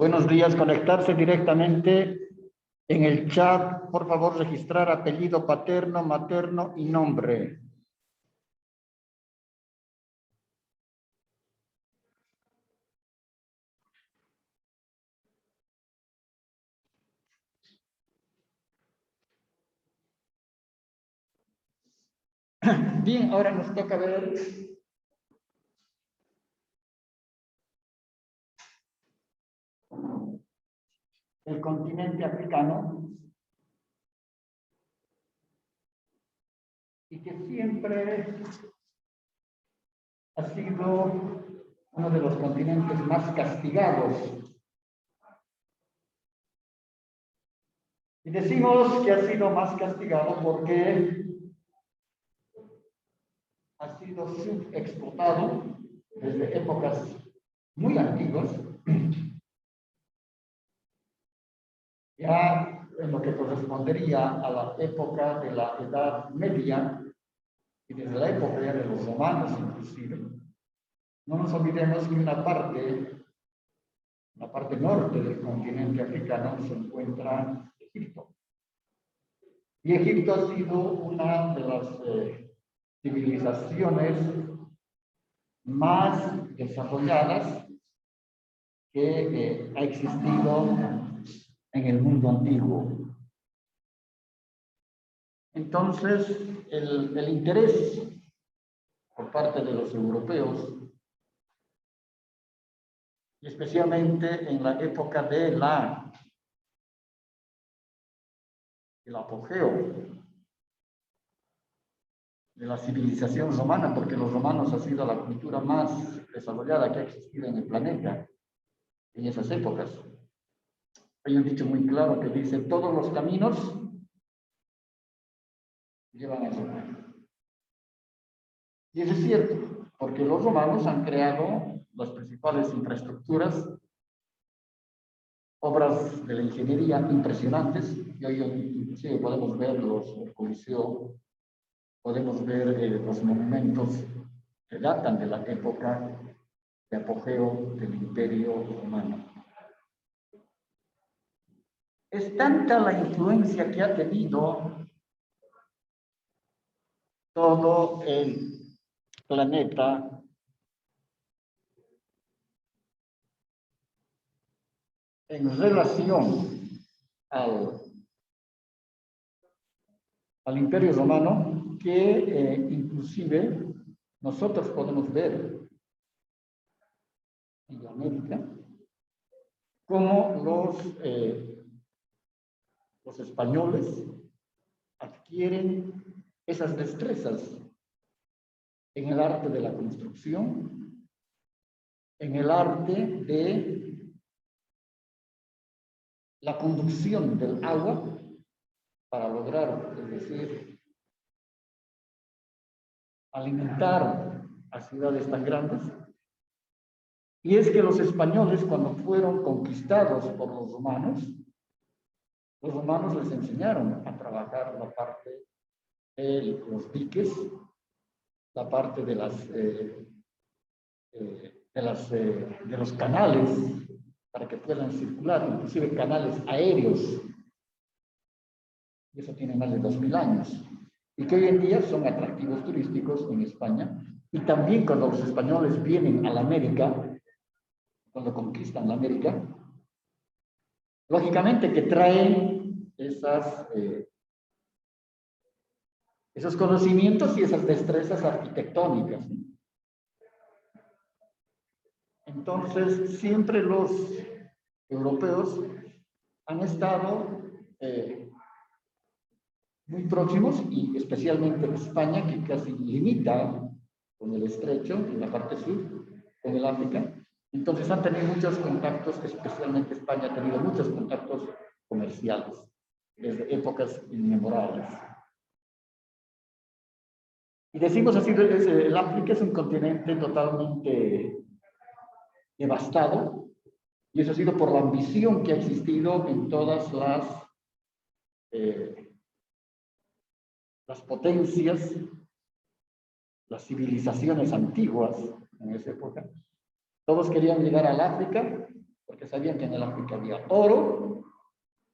Buenos días, conectarse directamente en el chat. Por favor, registrar apellido paterno, materno y nombre. Bien, ahora nos toca ver el continente africano y que siempre ha sido uno de los continentes más castigados. Y decimos que ha sido más castigado porque ha sido subexplotado desde épocas muy antiguas, ya en lo que correspondería a la época de la Edad Media y desde la época ya de los romanos inclusive. No nos olvidemos que la parte norte del continente africano se encuentra Egipto. Y Egipto ha sido una de las civilizaciones más desarrolladas que ha existido en el mundo antiguo. Entonces, el interés por parte de los europeos, y especialmente en la época del apogeo de la civilización romana, porque los romanos han sido la cultura más desarrollada que ha existido en el planeta en esas épocas. Hay un dicho muy claro que dice: todos los caminos llevan a Roma. Y eso es cierto, porque los romanos han creado las principales infraestructuras, obras de la ingeniería impresionantes, y hoy inclusive podemos ver el Coliseo, podemos ver los monumentos que datan de la época de apogeo del Imperio Romano. Es tanta la influencia que ha tenido todo el planeta en relación al Imperio Romano que inclusive nosotros podemos ver en América cómo los españoles adquieren esas destrezas en el arte de la construcción, en el arte de la conducción del agua para lograr, es decir, alimentar a ciudades tan grandes. Y es que los españoles, cuando fueron conquistados por los romanos les enseñaron a trabajar la parte de los diques, la parte de los canales para que puedan circular, inclusive canales aéreos. Y eso tiene más de 2000 años. Y que hoy en día son atractivos turísticos en España. Y también cuando los españoles vienen a la América, cuando conquistan la América, lógicamente que traen esos conocimientos y esas destrezas arquitectónicas. Entonces, siempre los europeos han estado muy próximos, y especialmente España, que casi limita con el estrecho, en la parte sur, con el África. Entonces han tenido muchos contactos, especialmente España ha tenido muchos contactos comerciales desde épocas inmemorables. Y decimos así, el África es un continente totalmente devastado, y eso ha sido por la ambición que ha existido en todas las potencias, las civilizaciones antiguas en esa época. Todos querían llegar al África porque sabían que en el África había oro,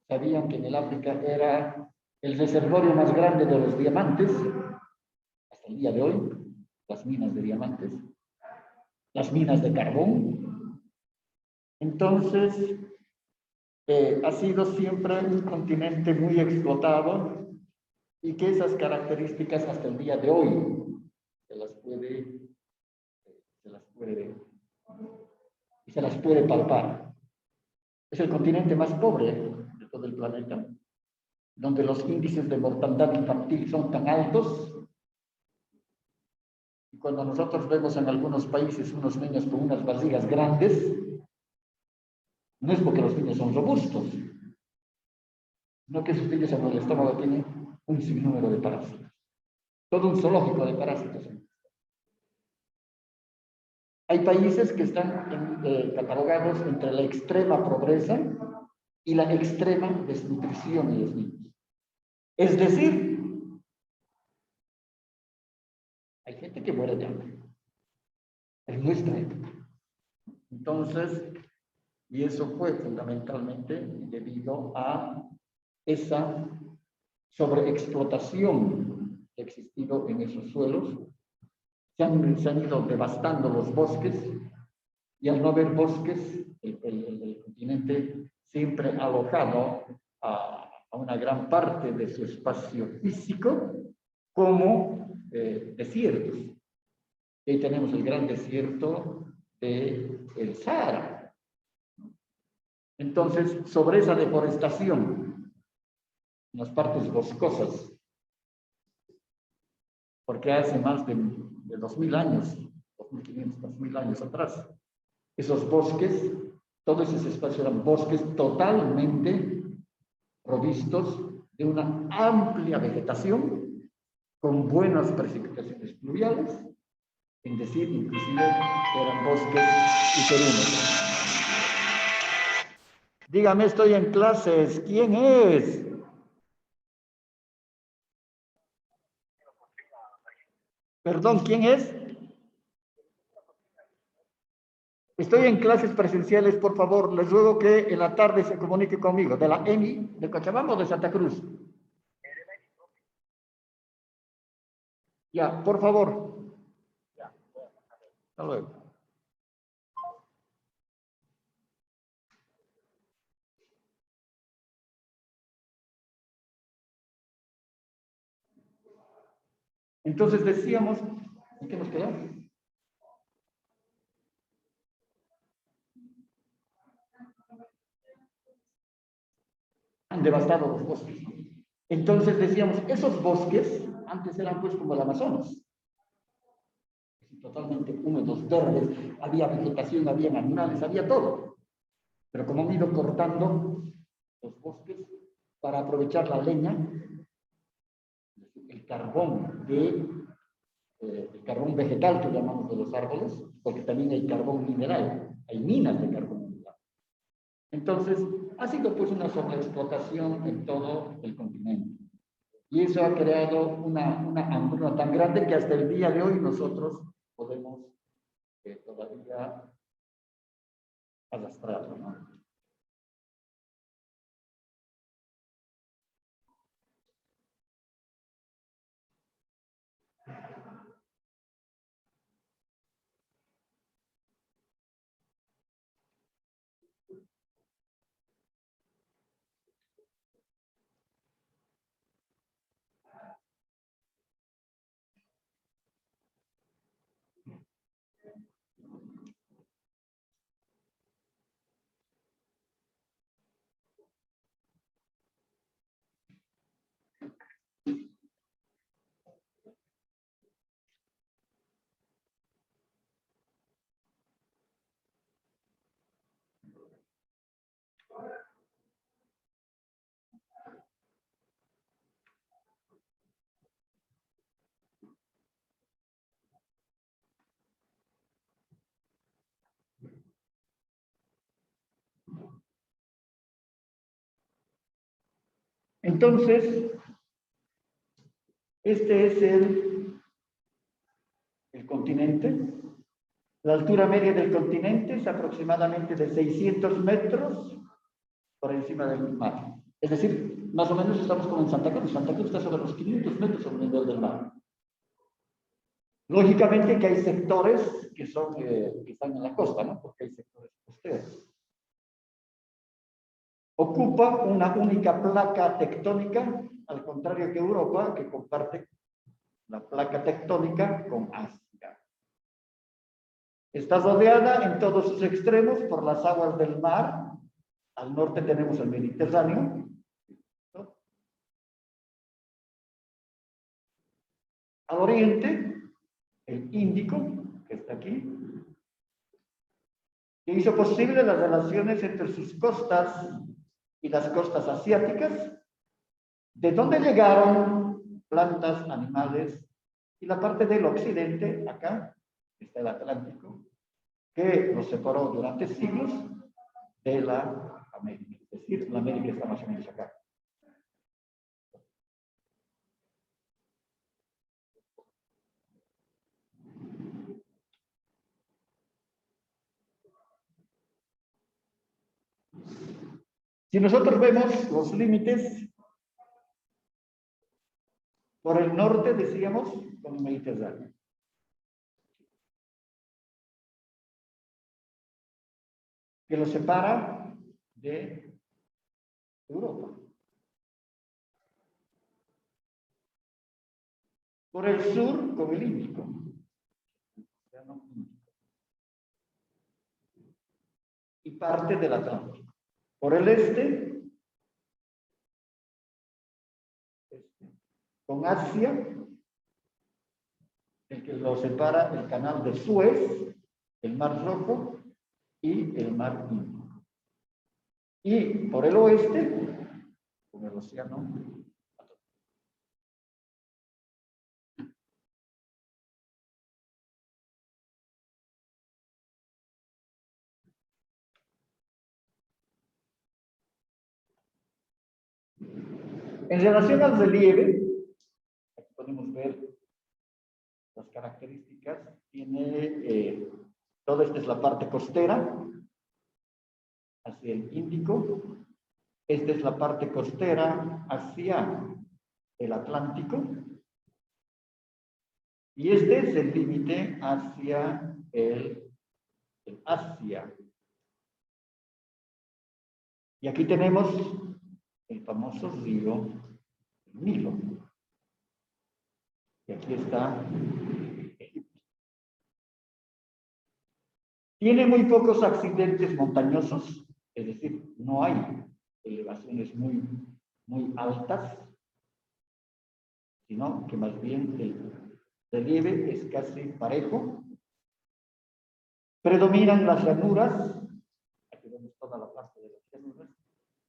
sabían que en el África era el reservorio más grande de los diamantes, hasta el día de hoy, las minas de diamantes, las minas de carbón. Entonces, ha sido siempre un continente muy explotado y que esas características hasta el día de hoy se las puede palpar. Es el continente más pobre de todo el planeta, donde los índices de mortalidad infantil son tan altos. Y cuando nosotros vemos en algunos países unos niños con unas barrigas grandes, no es porque los niños son robustos, sino que sus niños en el estómago tienen un sinnúmero de parásitos. Todo un zoológico de parásitos. Hay países que están catalogados entre la extrema pobreza y la extrema desnutrición de los niños. Es decir, hay gente que muere de hambre. En nuestra época. Entonces, y eso fue fundamentalmente debido a esa sobreexplotación que ha existido en esos suelos. Se han ido devastando los bosques y al no haber bosques, el continente siempre ha alojado a una gran parte de su espacio físico como desiertos. Y ahí tenemos el gran desierto del Sahara. Entonces, sobre esa deforestación en las partes boscosas, porque hace más de 2000 años, 2500, 2000 años atrás, esos bosques, todos esos espacios eran bosques totalmente provistos de una amplia vegetación, con buenas precipitaciones pluviales, es decir, inclusive eran bosques hiperhúmedos. Dígame, estoy en clases. ¿Quién es? Perdón, ¿quién es? Estoy en clases presenciales, por favor. Les ruego que en la tarde se comunique conmigo. ¿De la EMI, de Cochabamba o de Santa Cruz? Ya, por favor. Ya, hasta luego. Entonces decíamos, ¿en qué nos quedamos? Han devastado los bosques. Entonces decíamos, esos bosques antes eran pues como el Amazonas, totalmente húmedos, verdes, había vegetación, había animales, había todo. Pero como han ido cortando los bosques para aprovechar la leña, el carbón vegetal que llamamos de los árboles, porque también hay carbón mineral, hay minas de carbón mineral. Entonces, ha sido pues una sobreexplotación en todo el continente. Y eso ha creado una hambruna tan grande que hasta el día de hoy nosotros podemos todavía arrastrarlo, ¿no? Entonces, este es el continente, La altura media del continente es aproximadamente de 600 metros por encima del mar. Es decir, más o menos estamos como en Santa Cruz. Santa Cruz está sobre los 500 metros sobre el nivel del mar. Lógicamente que hay sectores que están en la costa, ¿no? Porque hay sectores costeros. Ocupa una única placa tectónica, al contrario que Europa, que comparte la placa tectónica con Asia. Está rodeada en todos sus extremos por las aguas del mar. Al norte tenemos el Mediterráneo. Al oriente, el Índico, que está aquí, que hizo posible las relaciones entre sus costas y las costas asiáticas, de donde llegaron plantas, animales, y la parte del occidente, acá, está el Atlántico, que los separó durante siglos de la América. Es decir, la América está más o menos acá. Si nosotros vemos los límites, por el norte, decíamos, con el Mediterráneo. Que lo separa de Europa. Por el sur, con el Índico. Y parte del Atlántico. Por el este, con Asia, el que lo separa el canal de Suez, el Mar Rojo y el Mar Índico. Y por el oeste, con el océano Atlántico. En relación al relieve, aquí podemos ver las características. Tiene, toda esta es la parte costera, hacia el Índico. Esta es la parte costera hacia el Atlántico. Y este es el límite hacia el Asia. Y aquí tenemos el famoso río Nilo. Y aquí está Egipto. Tiene muy pocos accidentes montañosos, es decir, no hay elevaciones muy altas, sino que más bien el relieve es casi parejo. Predominan las llanuras, aquí vemos toda la parte de las llanuras,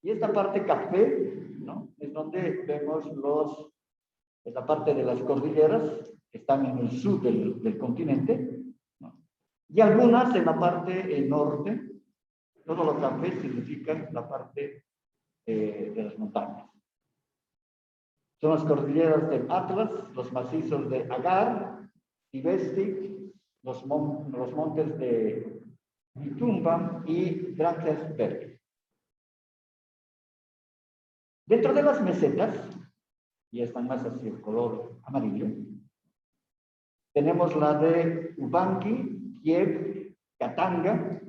y esta parte café, ¿no? Es donde vemos es la parte de las cordilleras que están en el sur del continente, ¿no? Y algunas en la parte norte. Todo lo café significa la parte de las montañas. Son las cordilleras del Atlas, los macizos de Agar, Tivestic, los montes de Mitumba y Drakensberg. Dentro de las mesetas, y están más hacia el color amarillo, tenemos la de Ubangi, Kiev, Katanga,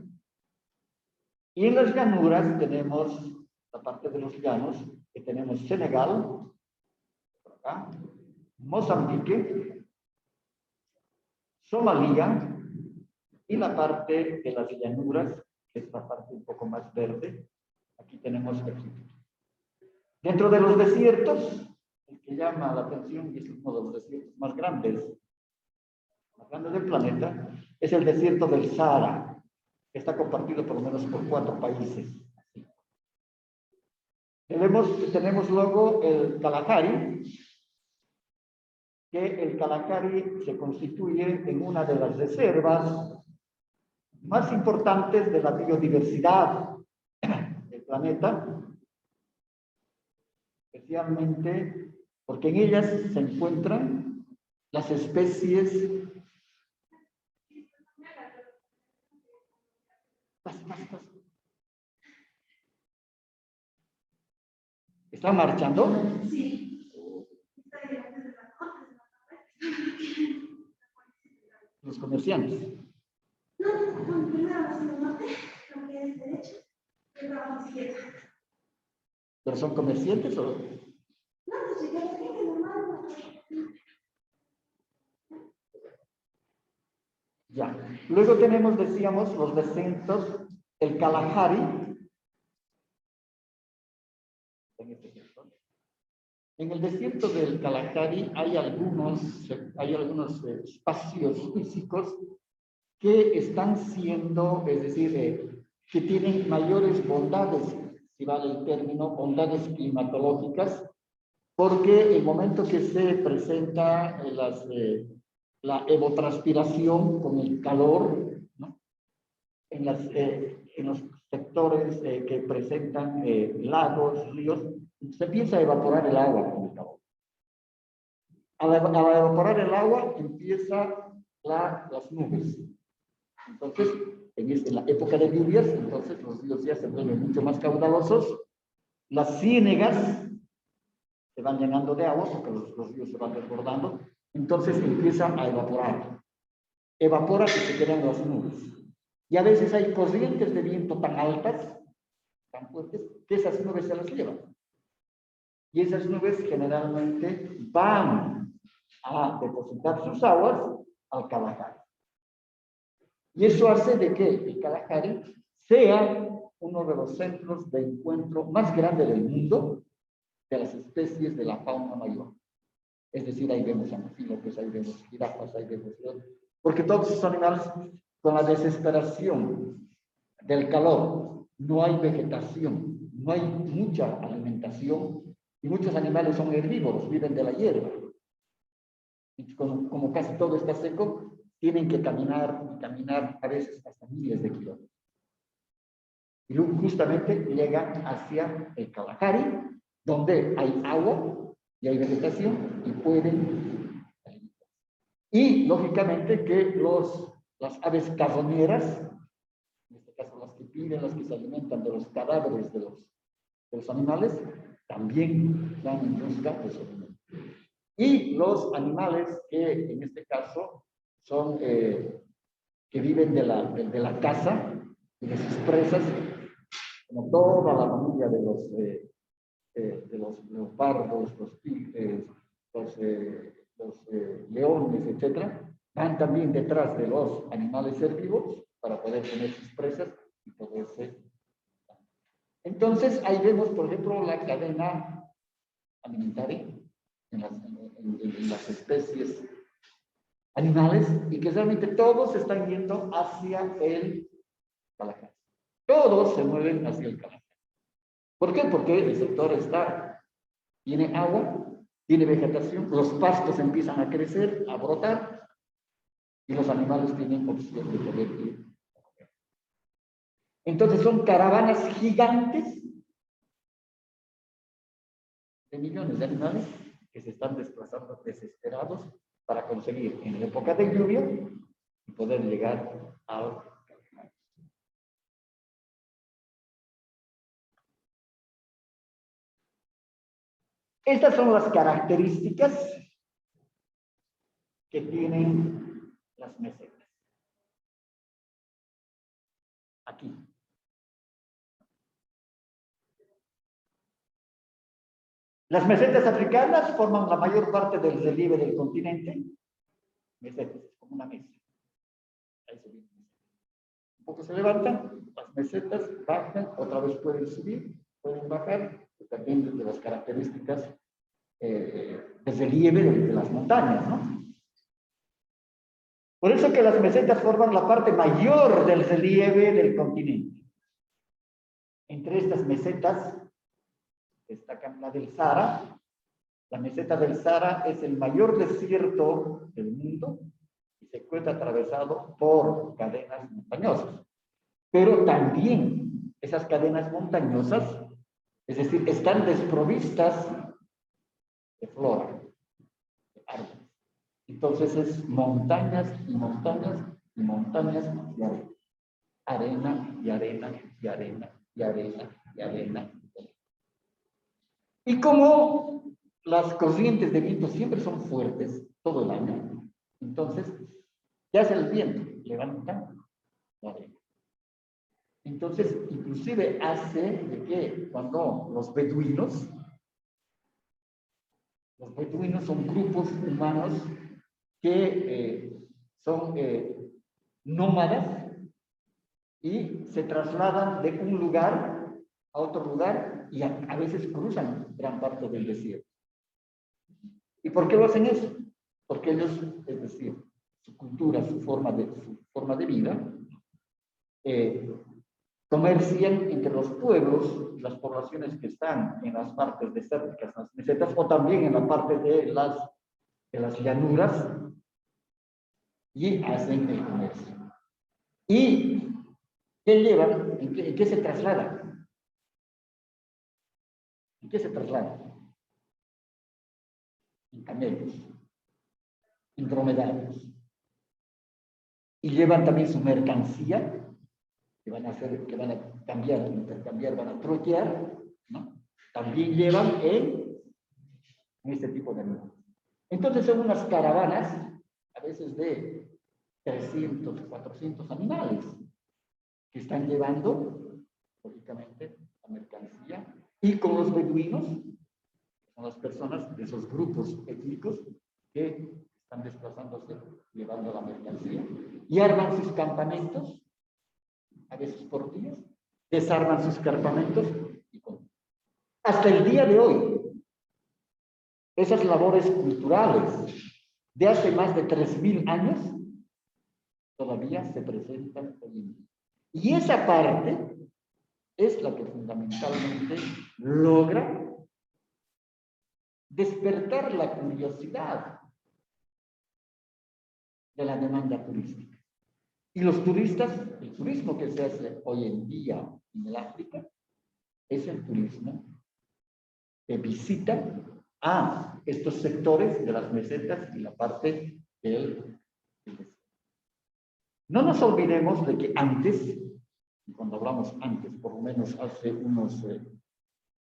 y en las llanuras tenemos la parte de los llanos, que tenemos Senegal, por acá, Mozambique, Somalia, y la parte de las llanuras, que es la parte un poco más verde, aquí tenemos Egipto. Dentro de los desiertos, el que llama la atención, y es uno de los desiertos más grandes del planeta, es el desierto del Sahara, que está compartido por lo menos por 4 países. Tenemos luego el Kalahari, que el Kalahari se constituye en una de las reservas más importantes de la biodiversidad del planeta, especialmente porque en ellas se encuentran las especies Pasa. ¿Están marchando? Sí. Los comerciantes. No, primero vamos norte, lo que es derecho, y luego vamos izquierda. ¿Pero son comerciantes o...? No, pues yo creo que normal. Ya. Luego tenemos, decíamos, los descensos, el Kalahari. En el desierto del Kalahari hay algunos espacios físicos que están siendo, es decir, que tienen mayores bondades, si vale el término, bondades climatológicas, porque el momento que se presenta la evapotranspiración con el calor, ¿no? En los sectores que presentan lagos, ríos, se empieza a evaporar el agua con el calor. Al evaporar el agua, empiezan las nubes. Entonces, en la época de lluvias, entonces los ríos ya se vuelven mucho más caudalosos. Las ciénegas se van llenando de agua porque los ríos se van desbordando. Entonces empieza a evaporar. Evapora y se quedan las nubes. Y a veces hay corrientes de viento tan altas, tan fuertes, que esas nubes se las llevan. Y esas nubes generalmente van a depositar sus aguas al Kalahari. Y eso hace de que el Kalahari sea uno de los centros de encuentro más grandes del mundo de las especies de la fauna mayor. Es decir, ahí vemos anfílopes, ahí vemos jirafas, ahí vemos... Porque todos esos animales, con la desesperación del calor, no hay vegetación, no hay mucha alimentación, y muchos animales son herbívoros, viven de la hierba. Y como casi todo está seco, tienen que caminar a veces hasta miles de kilómetros. Y luego justamente llegan hacia el Kalahari, donde hay agua y hay vegetación y pueden... Y lógicamente que las aves carroñeras, en este caso las que piden, las que se alimentan de los cadáveres de los animales, también van en busca de su alimento. Y los animales que en este caso son que viven de la caza y de sus presas, como toda la familia de los leopardos, los tigres, los leones, etcétera, van también detrás de los animales herbívoros para poder tener sus presas y poderse... Entonces, ahí vemos, por ejemplo, la cadena alimentaria en las especies animales y que realmente todos están yendo hacia el Kalahari. Todos se mueven hacia el Kalahari. ¿Por qué? Porque el sector tiene agua, tiene vegetación, los pastos empiezan a crecer, a brotar, y los animales tienen opción de poder ir. Entonces son caravanas gigantes de millones de animales que se están desplazando desesperados para conseguir en la época de lluvia y poder llegar al... Estas son las características que tienen las mesetas. Aquí. Las mesetas africanas forman la mayor parte del relieve del continente. Mesetas, como una mesa. Ahí se viene. Un poco se levantan, las mesetas bajan, otra vez pueden subir, pueden bajar, depende de las características de relieve de las montañas, ¿no? Por eso que las mesetas forman la parte mayor del relieve del continente. Entre estas mesetas destacan la del Sahara. La meseta del Sahara es el mayor desierto del mundo y se encuentra atravesado por cadenas montañosas. Pero también esas cadenas montañosas, es decir, están desprovistas de flora, de árboles. Entonces es montañas y montañas y montañas de árboles. arena y arena y arena y arena y arena. Y como las corrientes de viento siempre son fuertes todo el año, entonces, ¿qué hace el viento? Levanta la arena. Entonces, inclusive hace de que cuando los beduinos son grupos humanos que son nómadas y se trasladan de un lugar a otro lugar y a veces cruzan gran parte del desierto. ¿Y por qué lo hacen eso? Porque ellos, es decir, su cultura, su forma de vida, comercian entre los pueblos y las poblaciones que están en las partes desérticas, en las mesetas, o también en la parte de las llanuras, y hacen el comercio. ¿Y qué llevan? ¿En qué se trasladan? ¿En qué se trasladan? En camellos, en dromedarios. Y llevan también su mercancía, que van a cambiar, intercambiar, van a troquear, ¿no? También llevan en este tipo de animales. Entonces son unas caravanas, a veces de 300, 400 animales, que están llevando, lógicamente, la mercancía, y con los beduinos, son las personas de esos grupos étnicos que están desplazándose, llevando la mercancía, y arman sus campamentos, a veces por días, desarman sus campamentos, y hasta el día de hoy, esas labores culturales de hace más de 3000 años, todavía se presentan hoy en día. Y esa parte es la que fundamentalmente logra despertar la curiosidad de la demanda turística. Y los turistas, el turismo que se hace hoy en día en el África, es el turismo de visita a estos sectores de las mesetas y la parte del desierto. No nos olvidemos de que antes, cuando hablamos antes, por lo menos hace unos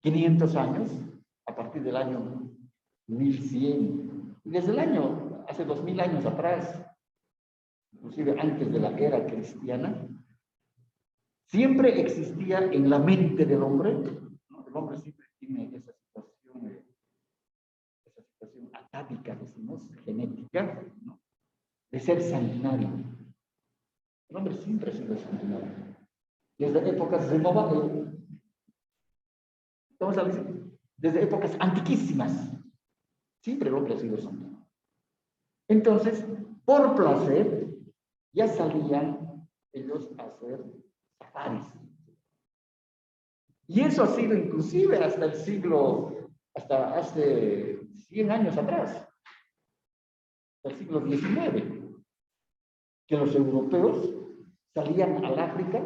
500 años, a partir del año 1100, desde el año, hace 2000 años atrás, inclusive antes de la era cristiana, siempre existía en la mente del hombre, ¿no? El hombre siempre tiene esa situación atávica, decimos, genética, ¿no? De ser sanguinario. El hombre siempre ha sido sanguinario. Desde épocas renovables, vamos a decir, desde épocas antiquísimas, siempre el hombre ha sido sanguinario. Entonces, por placer, ya salían ellos a hacer safaris. Y eso ha sido inclusive hasta el siglo, hasta hace 100 años atrás, hasta el siglo XIX, que los europeos salían al África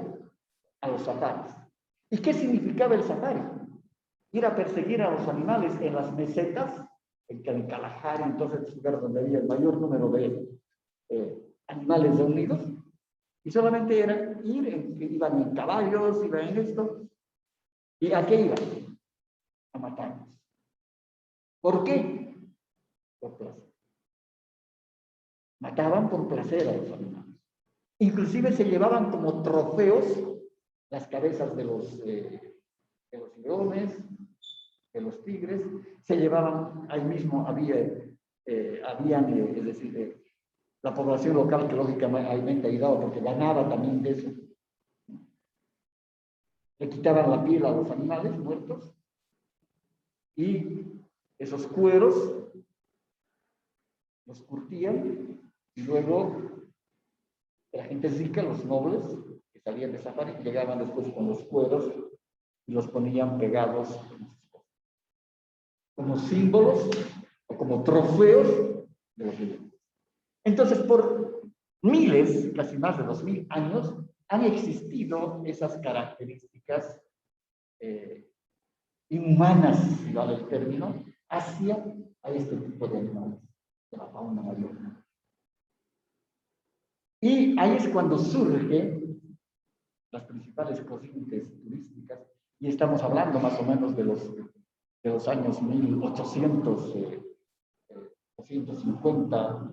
a los safaris. ¿Y qué significaba el safari? Ir a perseguir a los animales en las mesetas, en Kalahari, entonces el lugar donde había el mayor número de animales reunidos, y solamente era ir, iban en caballos, iban en esto. ¿Y a qué iban? A matarlos. ¿Por qué? Por placer. Mataban por placer a los animales. Inclusive se llevaban como trofeos las cabezas de los leones, de los tigres, se llevaban, ahí mismo es decir, la población local que lógicamente ayudaba porque ganaba también de eso. Le quitaban la piel a los animales muertos y esos cueros los curtían y luego la gente rica, los nobles que salían de safari, llegaban después con los cueros y los ponían pegados como símbolos o como trofeos de los reyes. Entonces, por miles, casi más de 2000 años, han existido esas características inhumanas, si vale el término, hacia a este tipo de animales, de la fauna marina. Y ahí es cuando surge las principales corrientes turísticas, y estamos hablando más o menos de los años 1800, 250,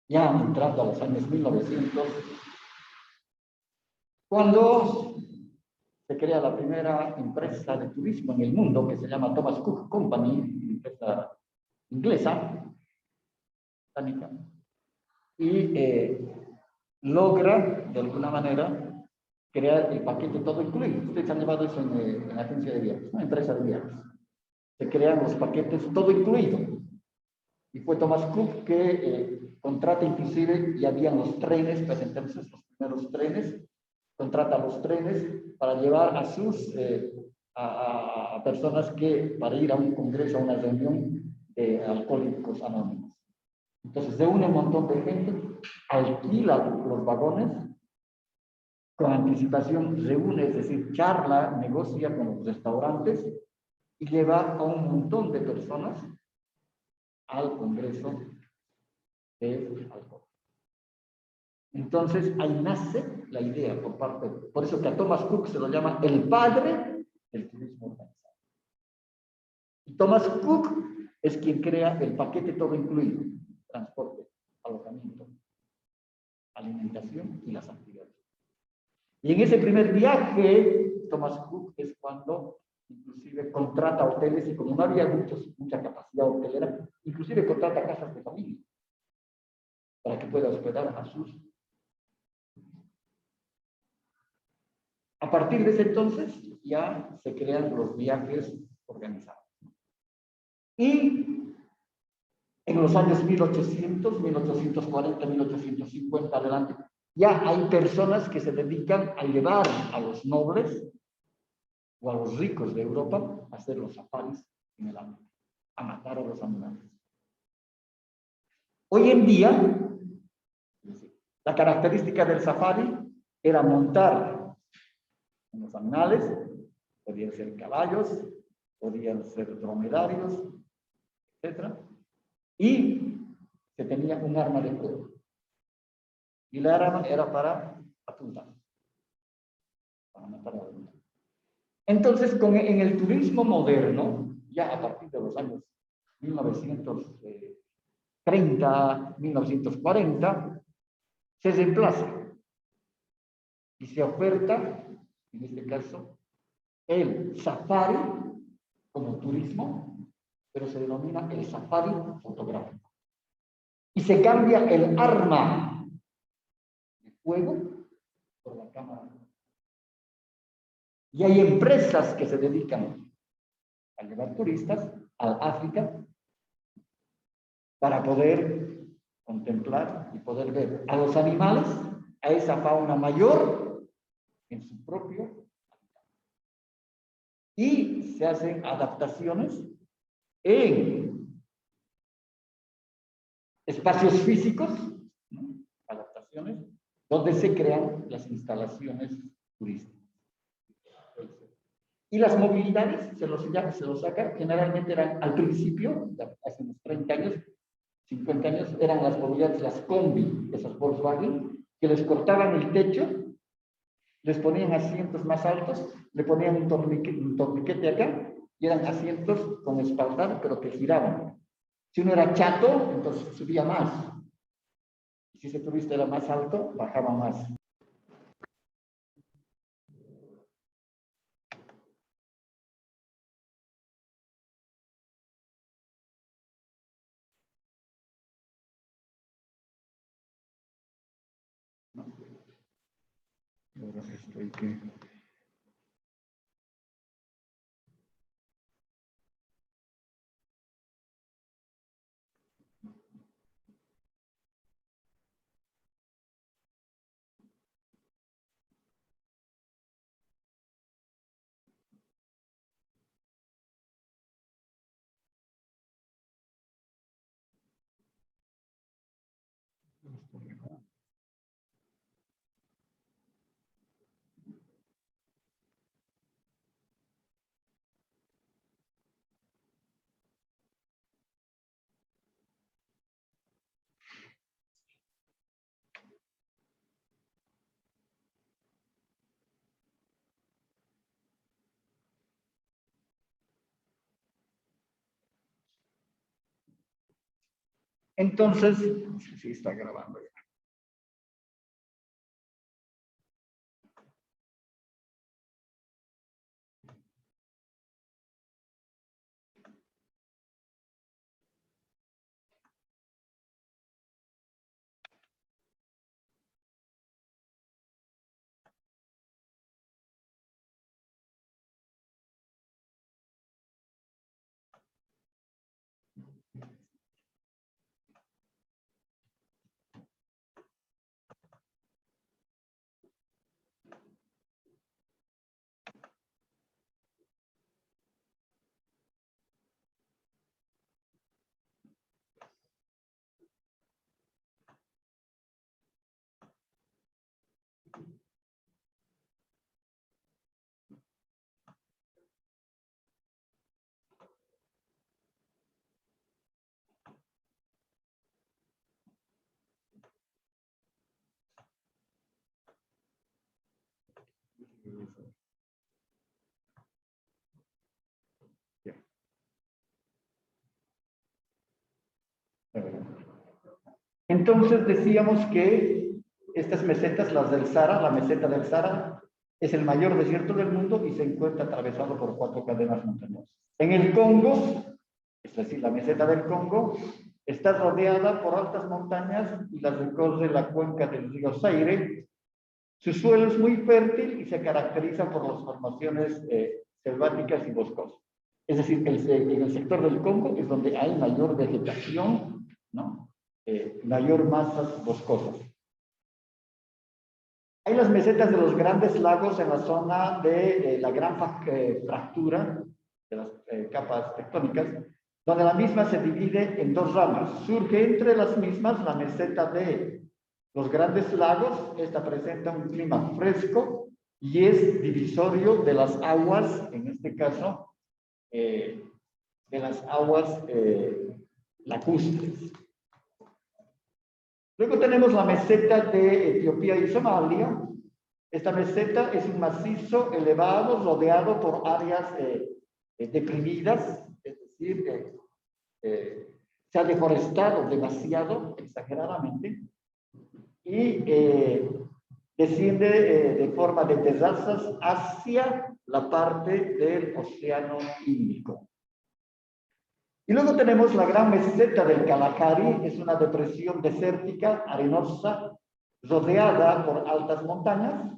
ya entrando a los años 1900, cuando se crea la primera empresa de turismo en el mundo, que se llama Thomas Cook Company, una empresa inglesa, británica, y logra, de alguna manera, crear el paquete todo incluido. Ustedes han llevado eso en la agencia de viajes, una empresa de viajes. Se crean los paquetes todo incluido. Y fue Thomas Cook que contrata inclusive, ya habían los trenes, pues entonces los primeros trenes, contrata los trenes para llevar a sus a personas que para ir a un congreso, a una reunión de alcohólicos anónimos. Entonces reúne un montón de gente, alquila los vagones con anticipación, reúne, es decir, charla, negocia con los restaurantes y lleva a un montón de personas al congreso de alcohol. Entonces, ahí nace la idea por parte, por eso que a Thomas Cook se lo llama el padre del turismo organizado. Y Thomas Cook es quien crea el paquete todo incluido, transporte, alojamiento, alimentación y las actividades. Y en ese primer viaje, Thomas Cook es cuando inclusive contrata hoteles, y como no había mucha capacidad hotelera, inclusive contrata casas de familia para que pueda hospedar a sus. A partir de ese entonces ya se crean los viajes organizados. Y en los años 1800, 1840, 1850 adelante, ya hay personas que se dedican a llevar a los nobles o a los ricos de Europa a hacer los safaris en el África, a matar a los animales. Hoy en día, la característica del safari era montar en los animales, podían ser caballos, podían ser dromedarios, etc. Y se tenía un arma de fuego. Y la arma era para apuntar, para matar a los. Entonces, en el turismo moderno, ya a partir de los años 1930, 1940, se reemplaza y se oferta, en este caso, el safari como turismo, pero se denomina el safari fotográfico. Y se cambia el arma de fuego por la cámara. Y hay empresas que se dedican a llevar turistas al África para poder contemplar y poder ver a los animales, a esa fauna mayor en su propio hábitat. Y se hacen adaptaciones en espacios físicos, ¿no? Adaptaciones, donde se crean las instalaciones turísticas. Y las movilidades se los saca, generalmente eran al principio, hace unos 30 años, 50 años, eran las movilidades, las combi, esas Volkswagen, que les cortaban el techo, les ponían asientos más altos, le ponían un torniquete acá, y eran asientos con espaldar, pero que giraban. Si uno era chato, entonces subía más. Si ese turista era más alto, bajaba más. Ahora estoy que... Entonces, sí está grabando ya. Entonces decíamos que estas mesetas, las del Sahara, la meseta del Sahara, es el mayor desierto del mundo y se encuentra atravesado por 4 cadenas montañosas. En el Congo, es decir, la meseta del Congo, está rodeada por altas montañas y las recorre la cuenca del río Zaire. Su suelo es muy fértil y se caracteriza por las formaciones selváticas y boscosas. Es decir, en el sector del Congo es donde hay mayor vegetación, ¿no? Mayor masas boscosas. Hay las mesetas de los grandes lagos en la zona de la gran fractura de las capas tectónicas, donde la misma se divide en 2 ramas. Surge entre las mismas la meseta de los grandes lagos. Esta presenta un clima fresco y es divisorio de las aguas, en este caso, de las aguas lacustres. Luego tenemos la meseta de Etiopía y Somalia. Esta meseta es un macizo elevado rodeado por áreas deprimidas, es decir, se ha deforestado demasiado, exageradamente, y desciende de forma de terrazas hacia la parte del Océano Índico. Y luego tenemos la gran meseta del Kalahari, es una depresión desértica, arenosa, rodeada por altas montañas.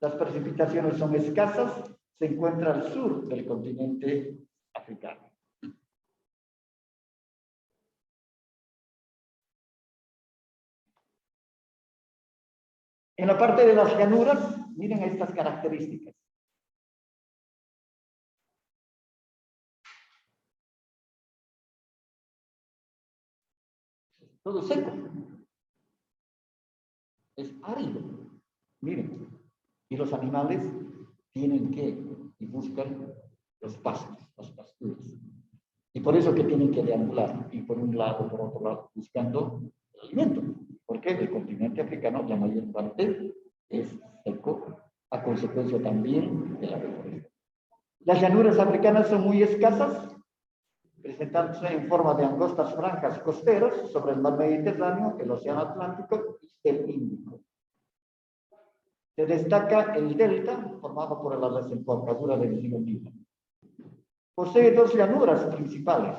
Las precipitaciones son escasas, se encuentra al sur del continente africano. En la parte de las llanuras, miren estas características. Todo seco. Es árido. Miren. Y los animales tienen que y buscan los pastos, las pasturas. Y por eso que tienen que deambular, y por un lado, por otro lado, buscando el alimento. Porque el continente africano, la mayor parte, es seco, a consecuencia también de la deforestación. Las llanuras africanas son muy escasas, presentándose en forma de angostas franjas costeras sobre el mar Mediterráneo, el Océano Atlántico y el Índico. Se destaca el delta, formado por la desembocadura del río Nilo. Posee 2 llanuras principales,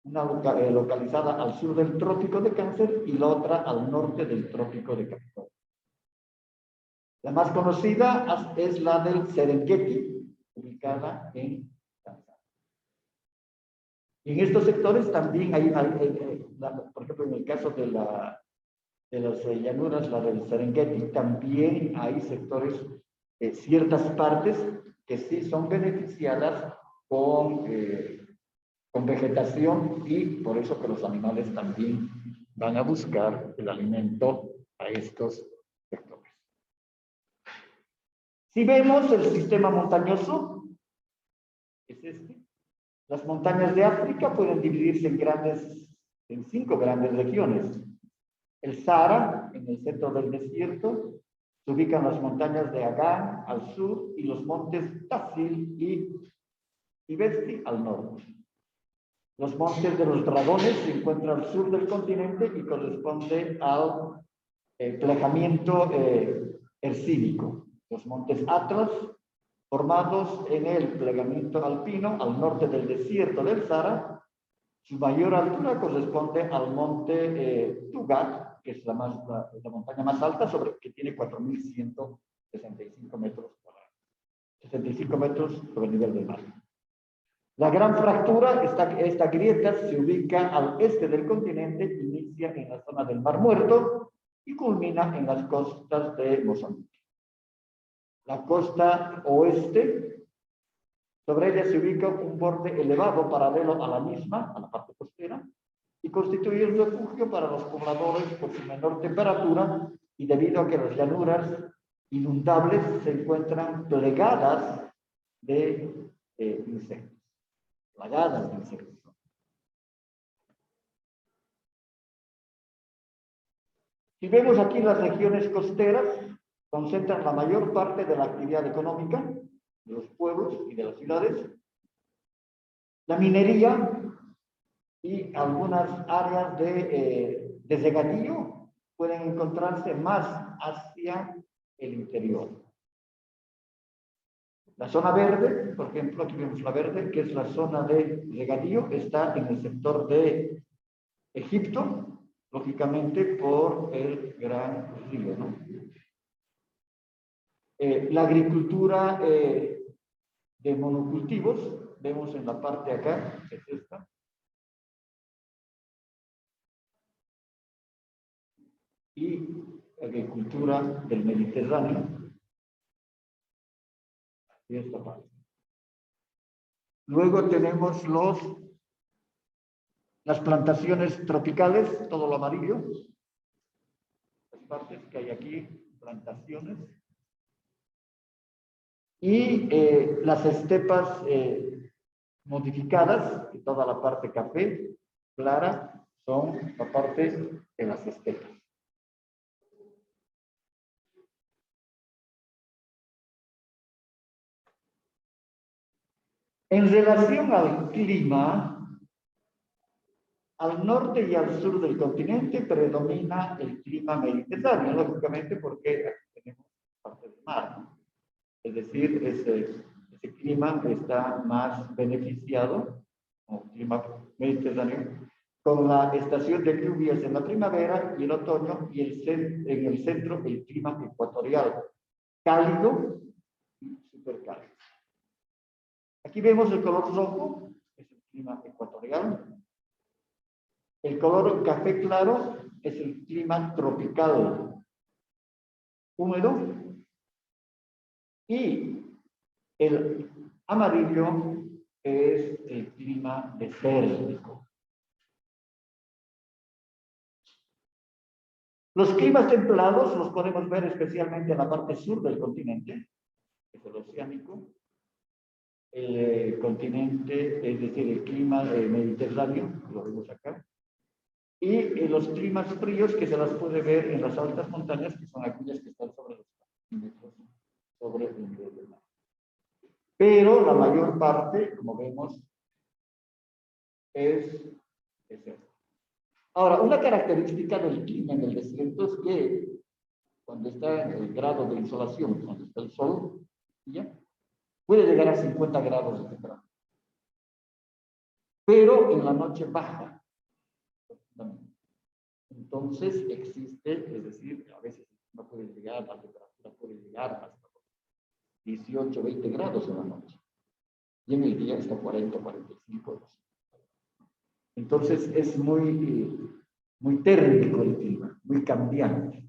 una localizada al sur del Trópico de Cáncer y la otra al norte del Trópico de Capricornio. La más conocida es la del Serengeti, ubicada en Tanzania. Y en estos sectores también hay, por ejemplo, en el caso de las llanuras, la del Serengeti, también hay sectores, ciertas partes que sí son beneficiadas con vegetación, y por eso que los animales también van a buscar el alimento a estos sectores. Si vemos el sistema montañoso, es este. Las montañas de África pueden dividirse en 5 grandes regiones. El Sahara, en el centro del desierto, se ubican las montañas de Agán al sur y los montes Tasil y Besti al norte. Los montes de los dragones se encuentran al sur del continente y corresponde al plejamiento hercídico. Los montes Atlas, formados en el plegamiento alpino al norte del desierto del Sahara, su mayor altura corresponde al monte Tugat, que es la montaña más alta, que tiene 4.165 metros, 65 metros sobre el nivel del mar. La gran fractura, esta grieta se ubica al este del continente, inicia en la zona del Mar Muerto y culmina en las costas de Mozambique. La costa oeste, sobre ella se ubica un borde elevado paralelo a la misma, a la parte costera, y constituye un refugio para los pobladores por su menor temperatura y debido a que las llanuras inundables se encuentran plagadas de insectos. Plagadas de insectos. Si vemos aquí las regiones costeras, concentran la mayor parte de la actividad económica de los pueblos y de las ciudades, la minería y algunas áreas de regadío pueden encontrarse más hacia el interior. La zona verde, por ejemplo, aquí vemos la verde, que es la zona de regadío, está en el sector de Egipto, lógicamente por el gran río, ¿no? La agricultura de monocultivos, vemos en la parte acá, que es esta. Y agricultura del Mediterráneo, y esta parte. Luego tenemos las plantaciones tropicales, todo lo amarillo. Las partes que hay aquí, plantaciones. Y las estepas modificadas, y toda la parte café, clara, son la parte de las estepas. En relación al clima, al norte y al sur del continente predomina el clima mediterráneo, lógicamente porque aquí tenemos parte del mar, ¿no? Es decir, ese clima está más beneficiado, como clima mediterráneo, con la estación de lluvias en la primavera y el otoño, y en el centro el clima ecuatorial, cálido y supercálido. Aquí vemos el color rojo, es el clima ecuatorial. El color café claro es el clima tropical húmedo. Y el amarillo es el clima desértico. Los climas templados los podemos ver especialmente en la parte sur del continente, que es el oceánico. El continente, es decir, el clima mediterráneo, lo vemos acá. Y los climas fríos que se las puede ver en las altas montañas, que son aquellas que están sobre los metros, sobre el nivel del mar. Pero la mayor parte, como vemos, es desierto. Ahora, una característica del clima en el desierto es que cuando está en el grado de insolación, cuando está el sol, ¿ya? Puede llegar a 50 grados de temperatura. Pero en la noche baja. Entonces existe, es decir, a veces no puede llegar, la temperatura puede llegar hasta 18, 20 grados en la noche. Y en el día está 40, 45 grados. Entonces es muy térmico el clima, muy cambiante.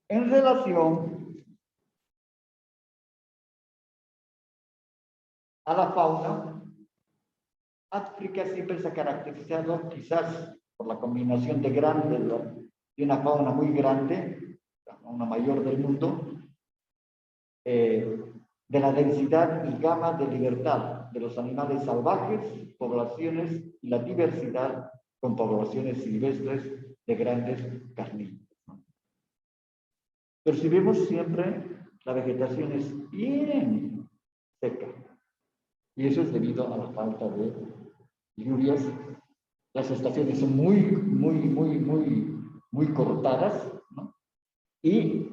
En relación a la fauna, África siempre se ha caracterizado quizás por la combinación de una fauna muy grande, la fauna mayor del mundo, de la densidad y gama de libertad de los animales salvajes, poblaciones y la diversidad con poblaciones silvestres de grandes carnívoros. Percibimos siempre la vegetación es bien seca. Y eso es debido a la falta de lluvias. Las estaciones son muy cortadas, ¿no? Y,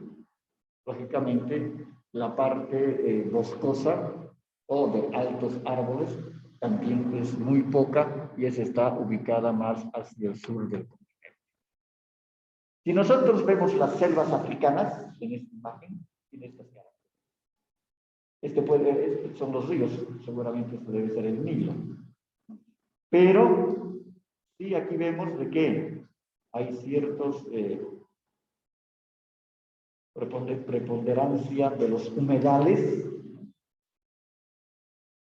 lógicamente, la parte boscosa o de altos árboles también es muy poca y esa está ubicada más hacia el sur del continente. Si nosotros vemos las selvas africanas, en esta imagen, en estas estos son los ríos, seguramente esto debe ser el Nilo. Pero, sí, aquí vemos de que hay ciertos preponderancia de los humedales.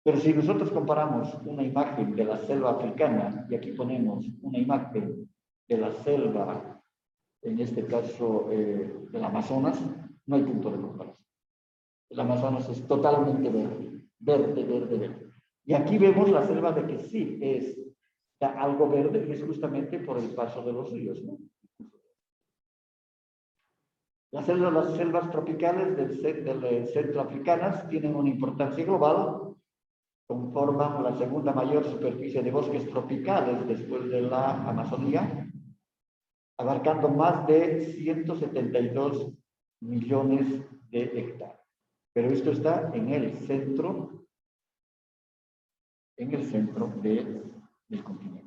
Pero si nosotros comparamos una imagen de la selva africana y aquí ponemos una imagen de la selva, en este caso del Amazonas, no hay punto de comparación. El Amazonas es totalmente verde. Y aquí vemos la selva de que sí está algo verde y es justamente por el paso de los ríos, ¿no? Las selvas tropicales del centro africanas tienen una importancia global, conforman la segunda mayor superficie de bosques tropicales después de la Amazonía, abarcando más de 172 millones de hectáreas. Pero esto está en el centro del continente.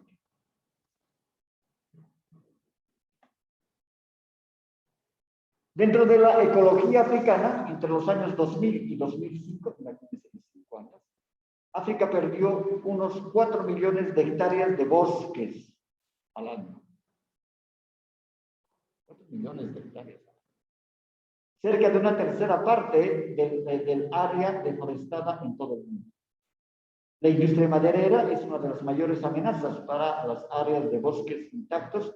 Dentro de la ecología africana, entre los años 2000 y 2005, imagínense 5 años, África perdió unos 4 millones de hectáreas de bosques al año. 4 millones de hectáreas. Cerca de una tercera parte del área deforestada en todo el mundo. La industria maderera es una de las mayores amenazas para las áreas de bosques intactos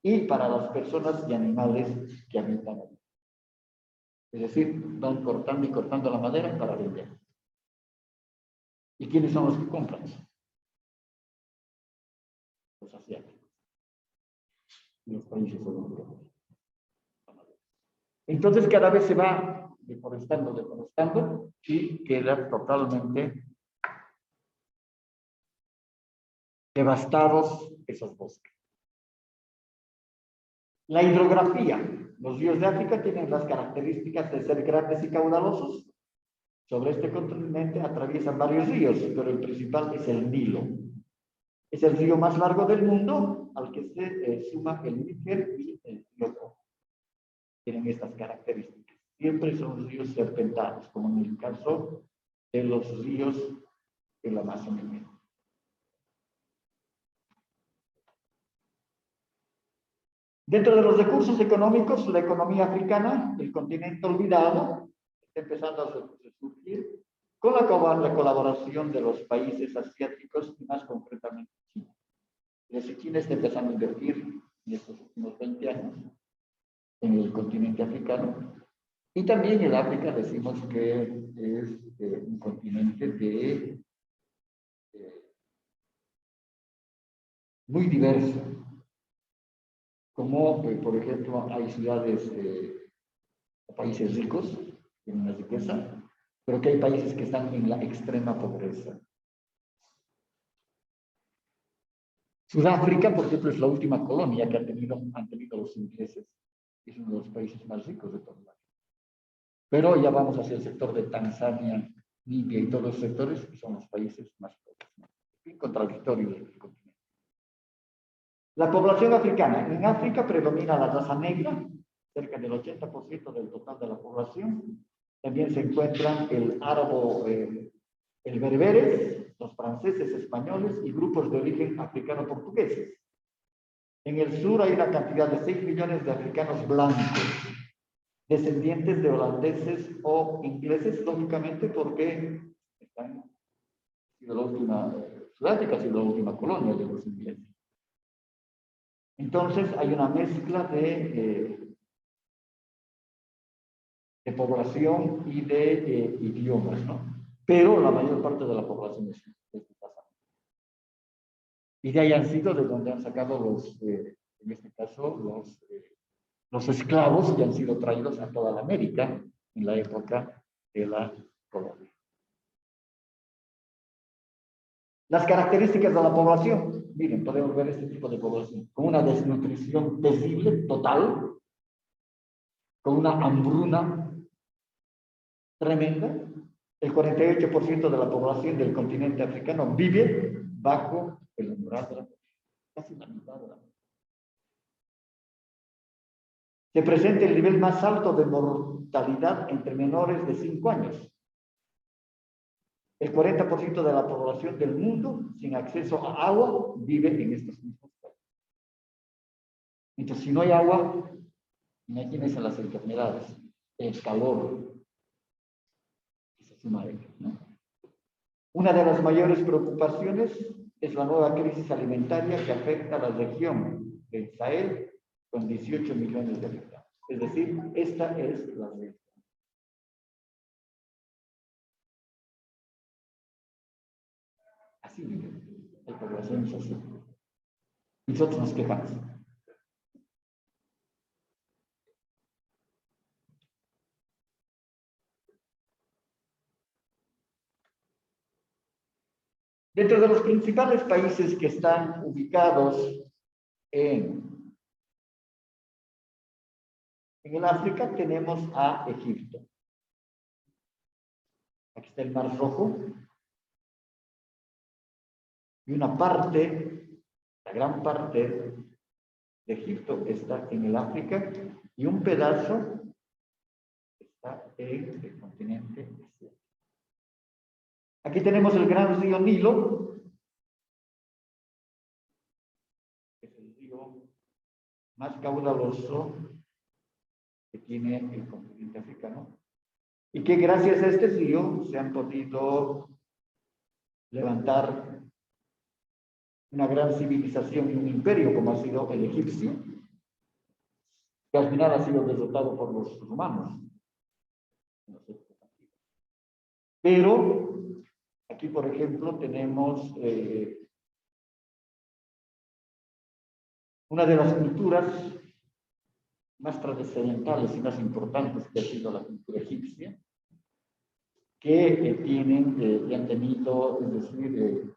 y para las personas y animales que habitan allí. Es decir, van cortando y cortando la madera para vender. ¿Y quiénes son los que compran? Los asiáticos. Los países europeos. Entonces cada vez se va deforestando y queda totalmente devastados esos bosques. La hidrografía. Los ríos de África tienen las características de ser grandes y caudalosos. Sobre este continente atraviesan varios ríos, pero el principal es el Nilo. Es el río más largo del mundo, al que se suma el Níger y el río Congo. Tienen estas características. Siempre son ríos serpentados, como en el caso de los ríos del Amazonía. Dentro de los recursos económicos, la economía africana, el continente olvidado, está empezando a surgir con la colaboración de los países asiáticos y más concretamente China. China está empezando a invertir en estos últimos 20 años en el continente africano. Y también en África decimos que es un continente muy diverso. Como, por ejemplo, hay ciudades o países ricos, tienen una riqueza, pero que hay países que están en la extrema pobreza. Sudáfrica, por ejemplo, es la última colonia que han tenido los ingleses. Es uno de los países más ricos de todo el mundo. Pero ya vamos hacia el sector de Tanzania, Libia y todos los sectores que son los países más pobres. Y contradictorios del continente. La población africana. En África predomina la raza negra, cerca del 80% del total de la población. También se encuentran el árabe, el berbere, los franceses, españoles y grupos de origen africano-portugueses. En el sur hay una cantidad de 6 millones de africanos blancos, descendientes de holandeses o ingleses, lógicamente, porque están sido la última, Sudáfrica ha sido la última colonia de los ingleses. Entonces hay una mezcla de población y de idiomas, ¿no? Pero la mayor parte de la población es casada. Y de ahí han sido de donde han sacado en este caso, los esclavos que han sido traídos a toda la América en la época de la colonia. Las características de la población. Miren, podemos ver este tipo de población. Con una desnutrición visible, total, con una hambruna tremenda. El 48% de la población del continente africano vive bajo el umbral de la pobreza. Casi la mitad de la población. Se presenta el nivel más alto de mortalidad entre menores de 5 años. El 40% de la población del mundo sin acceso a agua vive en estos mismos países. Entonces, si no hay agua, imagínense las enfermedades, el calor, que se suma a ello, ¿no? Una de las mayores preocupaciones es la nueva crisis alimentaria que afecta a la región del Sahel con 18 millones de habitantes. Es decir, esta es la realidad. Así vive. La población es así. Nosotros nos quejamos. Dentro de los principales países que están ubicados en el África, tenemos a Egipto. Aquí está el Mar Rojo. Y una parte, la gran parte de Egipto está en el África y un pedazo está en el continente asiático. Aquí tenemos el gran río Nilo, que es el río más caudaloso que tiene el continente africano, y que gracias a este río se han podido levantar una gran civilización y un imperio como ha sido el egipcio, que al final ha sido derrotado por los romanos. Pero aquí, por ejemplo, tenemos una de las culturas más trascendentales y más importantes que ha sido la cultura egipcia, que tienen y han tenido, es decir,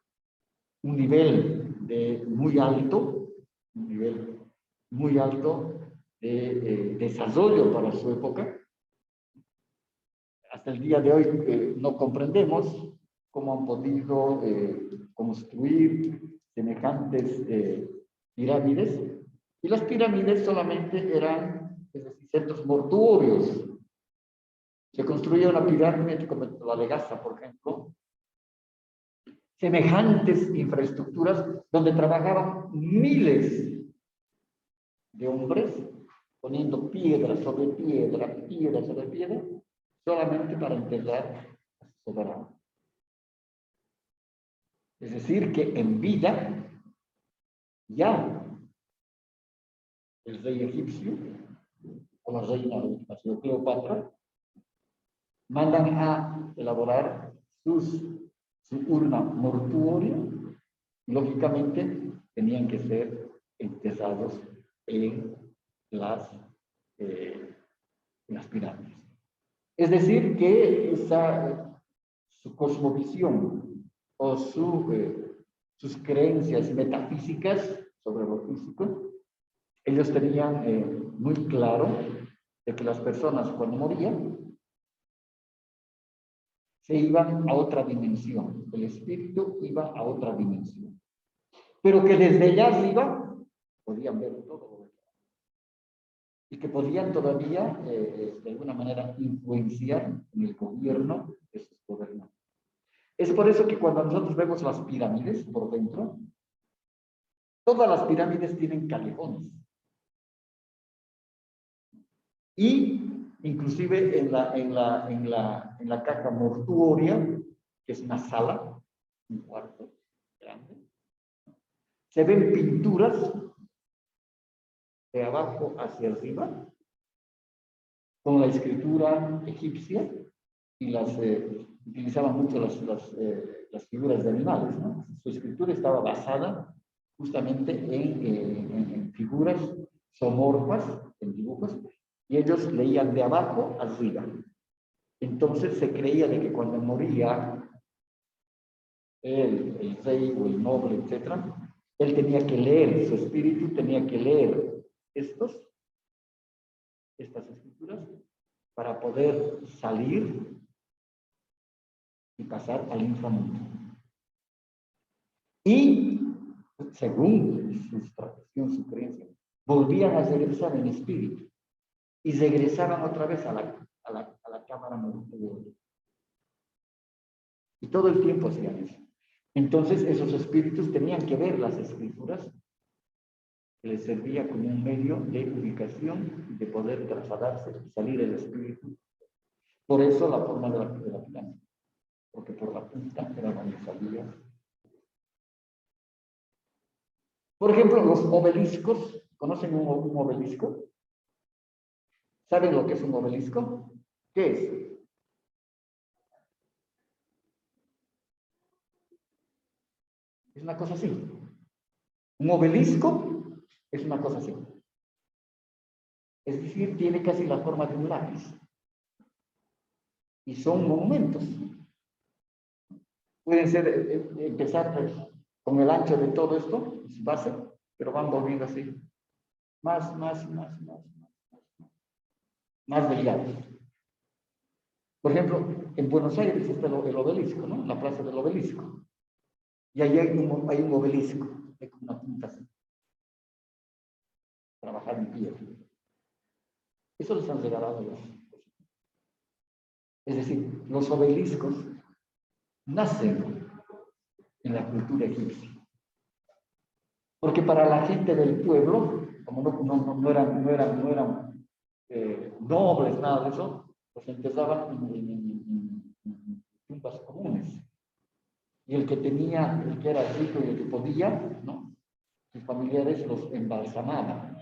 un nivel muy alto de desarrollo para su época. Hasta el día de hoy no comprendemos cómo han podido construir semejantes pirámides, y las pirámides solamente eran, es decir, centros mortuorios. Se construía una pirámide como la de Gaza, por ejemplo, semejantes infraestructuras donde trabajaban miles de hombres poniendo piedra sobre piedra, piedra sobre piedra, solamente para enterrar a su soberano. Es decir, que en vida ya el rey egipcio o la reina de Cleopatra mandan a elaborar su urna mortuoria y lógicamente tenían que ser enterrados en las pirámides. Es decir, que su cosmovisión o sus creencias metafísicas sobre lo físico, ellos tenían muy claro de que las personas cuando morían se iban a otra dimensión, el espíritu iba a otra dimensión, pero que desde allá arriba podían ver todo y que podían todavía de alguna manera influenciar en el gobierno de sus gobernantes. Es por eso que cuando nosotros vemos las pirámides por dentro, todas las pirámides tienen callejones. Y inclusive en la caja mortuoria, que es una sala, un cuarto grande, se ven pinturas de abajo hacia arriba, con la escritura egipcia, y utilizaban mucho las figuras de animales, ¿no? Su escritura estaba basada justamente en figuras zoomorfas, en dibujos, y ellos leían de abajo arriba. Entonces se creía de que cuando moría el rey o el noble, etcétera, él tenía que leer, su espíritu tenía que leer estas escrituras para poder salir y pasar al inframundo. Y, según su tradición, su creencia, volvían a regresar en espíritu y regresaban otra vez a la cámara mortal. Y todo el tiempo hacían eso. Entonces, esos espíritus tenían que ver las escrituras, que les servía como un medio de ubicación y de poder trasladarse y salir el espíritu. Por eso la forma de la pirámide, porque por la punta era donde salía. Por ejemplo, los obeliscos. ¿Conocen un obelisco? ¿Saben lo que es un obelisco? ¿Qué es? Es una cosa así. Un obelisco es una cosa así. Es decir, tiene casi la forma de un lápiz. Y son monumentos. Pueden ser, empezar con el ancho de todo esto, su base, pero van volviendo así. Más delgados. Por ejemplo, en Buenos Aires está el obelisco, ¿no? La plaza del obelisco. Y ahí hay un obelisco, hay como una punta así. Trabajar en piedra. Eso les han regalado los. Es decir, los obeliscos nacen en la cultura egipcia. Porque para la gente del pueblo, como no eran nobles, nada de eso, pues empezaban en tumbas comunes. Y el que era rico y el que podía, ¿no? Sus familiares los embalsamaban.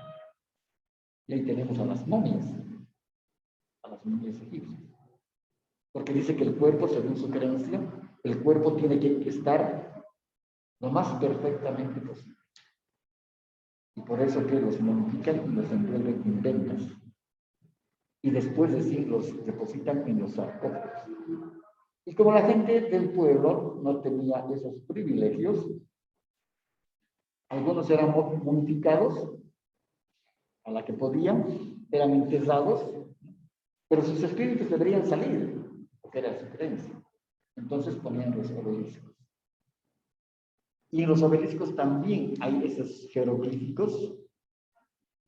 Y ahí tenemos a las momias egipcias. Porque dice que el cuerpo, según su creencia, el cuerpo tiene que estar lo más perfectamente posible. Y por eso que los momifican y los envuelven en vendas. Y después de sí los depositan en los sarcófagos. Y como la gente del pueblo no tenía esos privilegios, algunos eran momificados a la que podían, eran enterrados, pero sus espíritus deberían salir, porque era su creencia. Entonces ponían los obeliscos. Y en los obeliscos también hay esos jeroglíficos,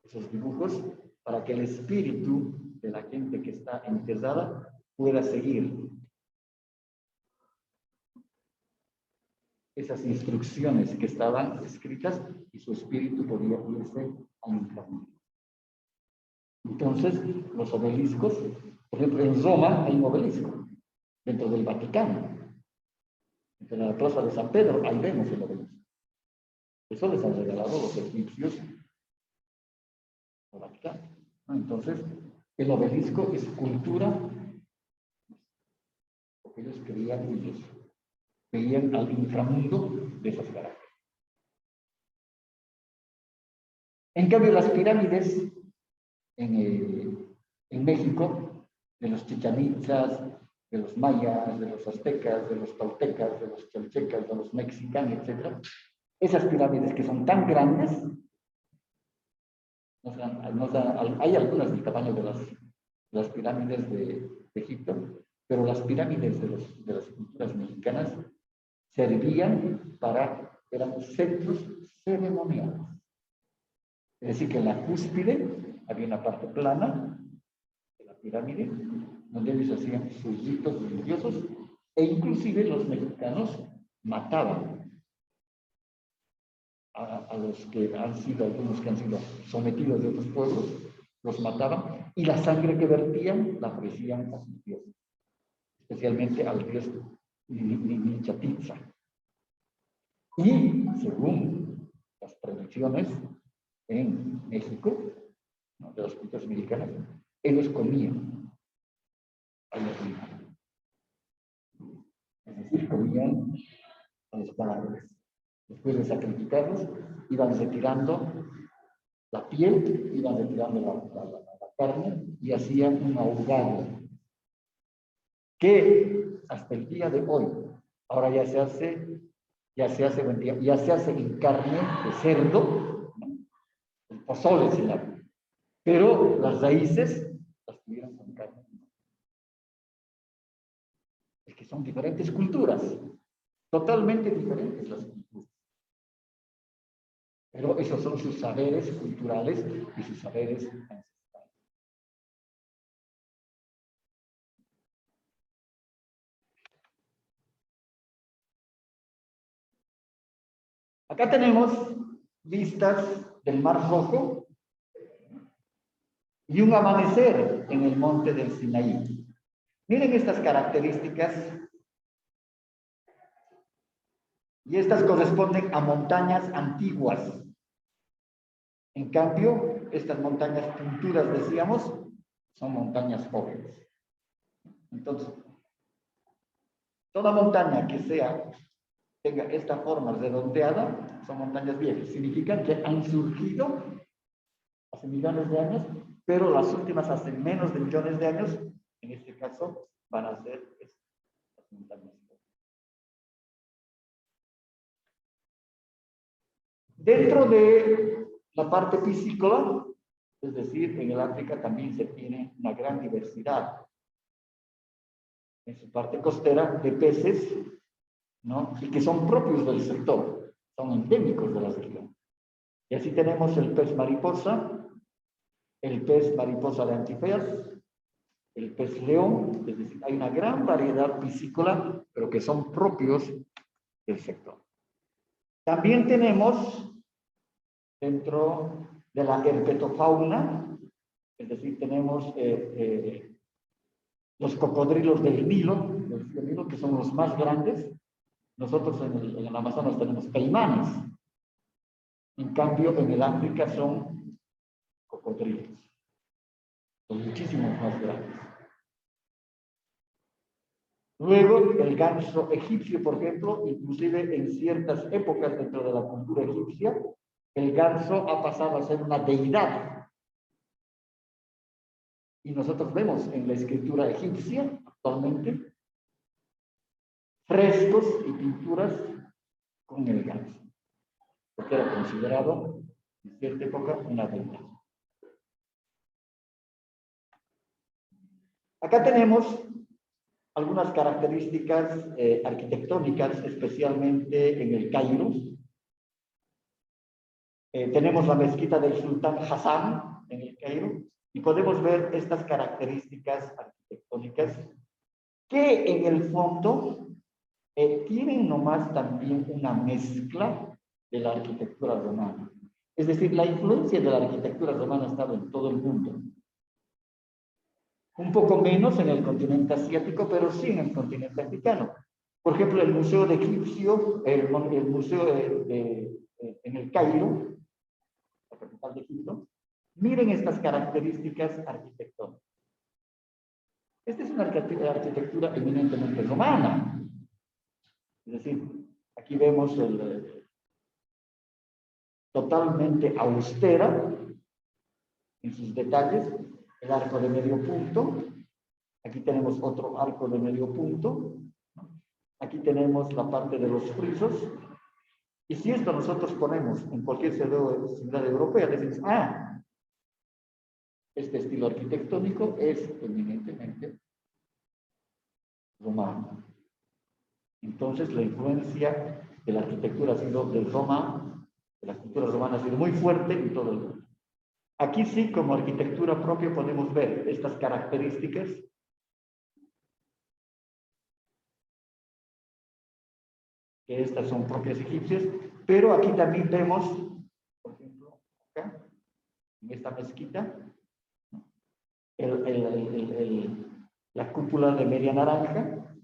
esos dibujos, para que el espíritu de la gente que está enterrada pueda seguir esas instrucciones que estaban escritas y su espíritu podía irse al inframundo. Entonces, los obeliscos, por ejemplo, en Roma hay un obelisco, dentro del Vaticano. En la plaza de San Pedro, ahí vemos el obelisco. Eso les han regalado los egipcios al Vaticano. Entonces, el obelisco es cultura, porque ellos creían en eso. Veían al inframundo de esas galaxias. En cambio, las pirámides en México, de los Chichén Itzas, de los mayas, de los aztecas, de los toltecas, de los chalchecas, de los mexicanos, etc. Esas pirámides que son tan grandes, hay algunas del tamaño de las pirámides de Egipto, pero las pirámides de las culturas mexicanas servían eran centros ceremoniales. Es decir, que en la cúspide había una parte plana de la pirámide, donde ellos hacían sus ritos religiosos, e inclusive los mexicanos mataban a los que han sido, algunos que han sido sometidos de otros pueblos, los mataban, y la sangre que vertían la ofrecían a sus dioses, especialmente al dios Nichatiza. Y según las predicciones en México, ¿no?, de las culturas mexicanas, ellos comían a los niños. Es decir, comían a los cadáveres. Después de sacrificarlos, iban retirando la piel, iban retirando la carne y hacían un ahogado que hasta el día de hoy Ahora ya se hace en carne de cerdo, ¿no? El pozole se llama. Pero las raíces las tuvieron con carne. Es que son diferentes culturas, totalmente diferentes las culturas. Pero esos son sus saberes culturales y sus saberes ancestrales. Acá tenemos vistas del Mar Rojo y un amanecer en el monte del Sinaí. Miren estas características. Y estas corresponden a montañas antiguas. En cambio, estas montañas puntudas, decíamos, son montañas jóvenes. Entonces, toda montaña que tenga esta forma redondeada, son montañas viejas. Significa que han surgido hace millones de años, pero las últimas hace menos de millones de años, en este caso, van a ser estas montañas. Dentro de la parte piscícola, es decir, en el África también se tiene una gran diversidad en su parte costera de peces, ¿no? Y que son propios del sector, son endémicos de la región. Y así tenemos el pez mariposa de Antifeas, el pez león, es decir, hay una gran variedad piscícola, pero que son propios del sector. También tenemos dentro de la herpetofauna, es decir, tenemos los cocodrilos del Nilo, que son los más grandes. Nosotros en el Amazonas tenemos caimanes. En cambio, en el África son cocodrilos. Son muchísimos más grandes. Luego, el ganso egipcio, por ejemplo, inclusive en ciertas épocas dentro de la cultura egipcia, el ganso ha pasado a ser una deidad. Y nosotros vemos en la escritura egipcia, actualmente, frescos y pinturas con el ganso, porque era considerado en cierta época una deidad. Acá tenemos algunas características arquitectónicas, especialmente en el Cairo. Tenemos la mezquita del Sultán Hassan en el Cairo y podemos ver estas características arquitectónicas que en el fondo tienen nomás también una mezcla de la arquitectura romana. Es decir, la influencia de la arquitectura romana ha estado en todo el mundo. Un poco menos en el continente asiático, pero sí en el continente africano. Por ejemplo, el Museo de Egipcio, el Museo en el Cairo, la capital de Egipto, miren estas características arquitectónicas. Esta es una arquitectura eminentemente romana. Es decir, aquí vemos totalmente austera en sus detalles, el arco de medio punto. Aquí tenemos otro arco de medio punto. Aquí tenemos la parte de los frisos. Y si esto nosotros ponemos en cualquier ciudad europea, decimos, este estilo arquitectónico es eminentemente romano. Entonces, la influencia de la arquitectura ha sido de Roma, de la cultura romana ha sido muy fuerte en todo el mundo. Aquí sí, como arquitectura propia, podemos ver estas características que estas son propias egipcias, pero aquí también vemos, por ejemplo, acá, en esta mezquita, la cúpula de media naranja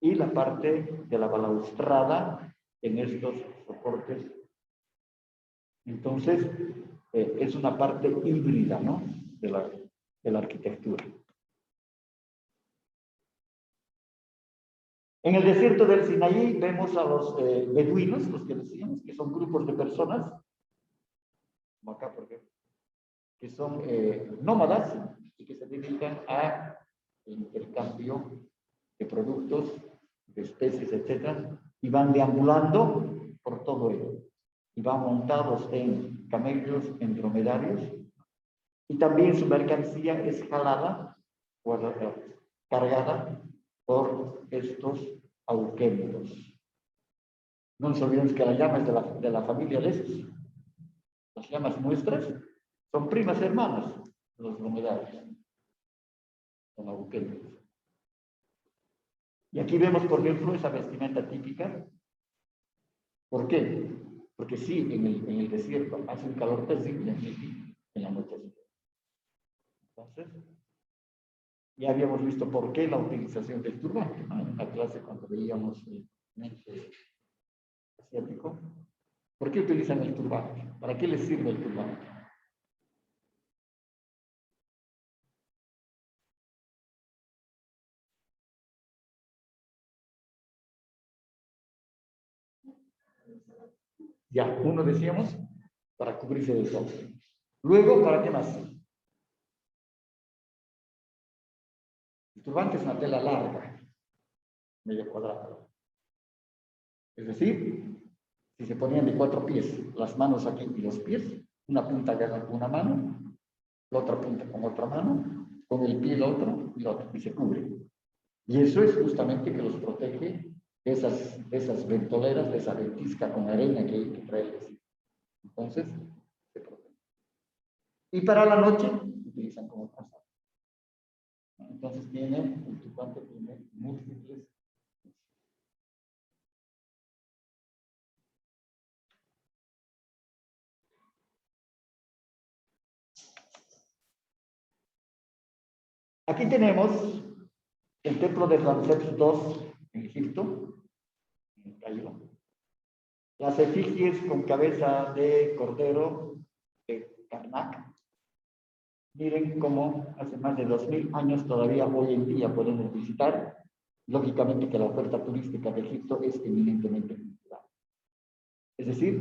y la parte de la balaustrada en estos soportes. Entonces, es una parte híbrida, ¿no?, de la arquitectura. En el desierto del Sinaí vemos a los beduinos, los que decíamos, que son grupos de personas, como acá, por ejemplo, que son nómadas y que se dedican al intercambio de productos especies, etcétera, y van deambulando por todo ello. Y van montados en camellos, en dromedarios, y también su mercancía es jalada o cargada por estos auquémidos. No nos olvidemos que las llamas de la familia de estos, las llamas nuestras, son primas hermanas de los dromedarios, son auquémidos. Y aquí vemos, por ejemplo, esa vestimenta típica. ¿Por qué? Porque sí, en el desierto hace un calor terrible en la noche. Entonces, ya habíamos visto por qué la utilización del turbante, ¿no? En la clase cuando veíamos el continente asiático. ¿Por qué utilizan el turbante? ¿Para qué les sirve el turbante? Ya, uno decíamos, para cubrirse del sol. Luego, ¿para qué más? El turbante es una tela larga, medio cuadrada. Es decir, si se ponían de 4 pies, las manos aquí y los pies, una punta agarra con una mano, la otra punta con otra mano, con el pie el otro y la otra, y se cubre. Y eso es justamente que los protege de esas ventoleras, de esa ventisca con arena que trae el desierto. Entonces, se protege. Y para la noche, utilizan como pasado. Entonces, el turbante tiene múltiples. Aquí tenemos el templo de Ramsés II en Egipto, en el Cairo. Las efigies con cabeza de cordero de Karnak. Miren cómo hace más de 2000 años todavía hoy en día podemos visitar. Lógicamente que la oferta turística de Egipto es eminentemente cultural. Es decir,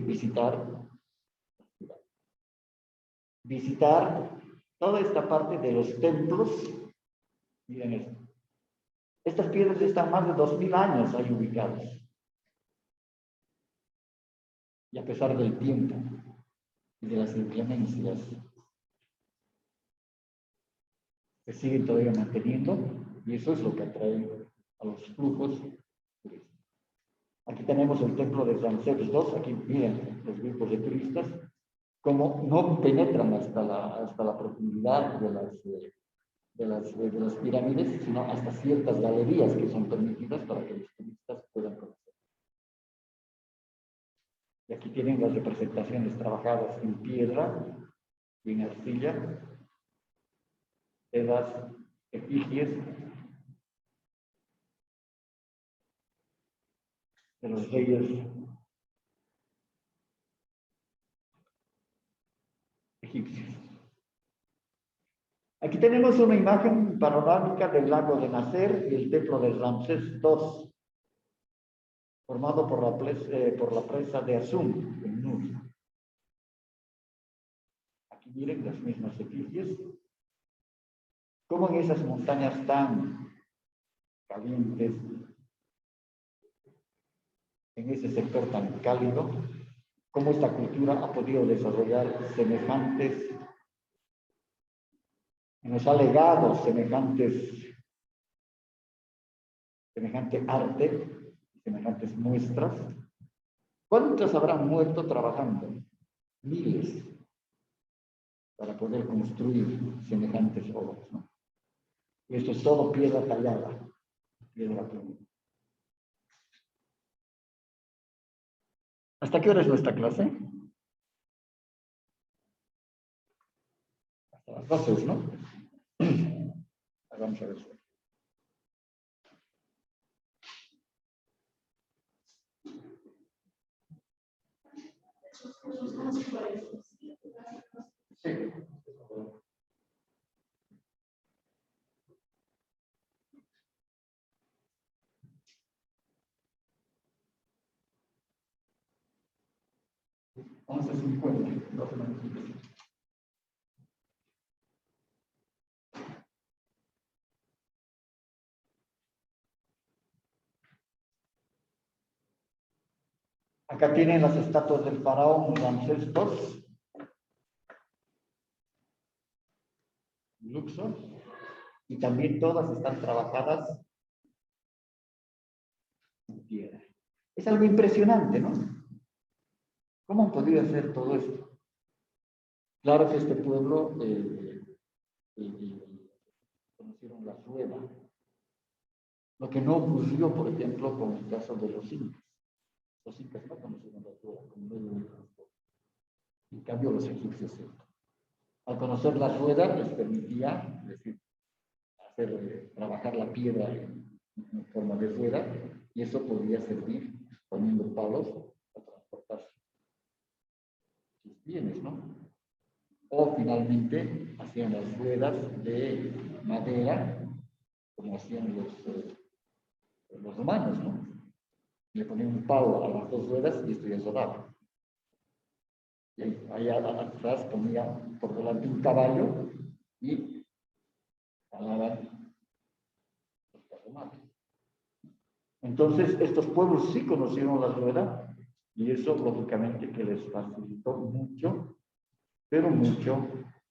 visitar toda esta parte de los templos. Miren esto. Estas piedras están más de 2000 años ahí ubicadas. Y a pesar del tiempo y de las inclemencias, se siguen todavía manteniendo, y eso es lo que atrae a los flujos turísticos. Aquí tenemos el templo de Ramsés II, aquí miren los grupos de turistas, como no penetran hasta la profundidad de las pirámides, sino hasta ciertas galerías que son permitidas para que los turistas puedan conocer. Y aquí tienen las representaciones trabajadas en piedra y en arcilla de las efigies de los reyes egipcios. Aquí tenemos una imagen panorámica del lago de Nasser y el templo de Ramsés II, formado por la presa de Asum, en Nubia. Aquí miren las mismas efigies, como en esas montañas tan calientes, en ese sector tan cálido, cómo esta cultura ha podido desarrollar nos ha legado semejante arte, semejantes muestras. ¿Cuántas habrán muerto trabajando? Miles, para poder construir semejantes obras, ¿no? Y esto es todo piedra tallada, piedra plana. ¿Hasta qué hora es nuestra clase? Hasta las 12, ¿no? Vamos a ver. Sí. Vamos a 50, 12 minutos. Acá tienen las estatuas del faraón Ramsés II, Luxor, y también todas están trabajadas en piedra. Es algo impresionante, ¿no? ¿Cómo han podido hacer todo esto? Claro que este pueblo conocieron la rueda. Lo que no ocurrió, por ejemplo, con el caso de los incas. Los incas no conocieron la rueda como medio de transporte. En cambio, los egipcios sí. Al conocer la rueda, les permitía, es decir, trabajar la piedra en forma de rueda, y eso podía servir poniendo palos para transportar sus bienes, ¿no? O finalmente hacían las ruedas de madera, como hacían los romanos, ¿no? Le ponían un palo a las dos ruedas y esto ya rodaba. Y ahí atrás ponía por delante un caballo y jalaban los carromatos. Entonces, estos pueblos sí conocieron la rueda y eso lógicamente que les facilitó mucho, pero mucho,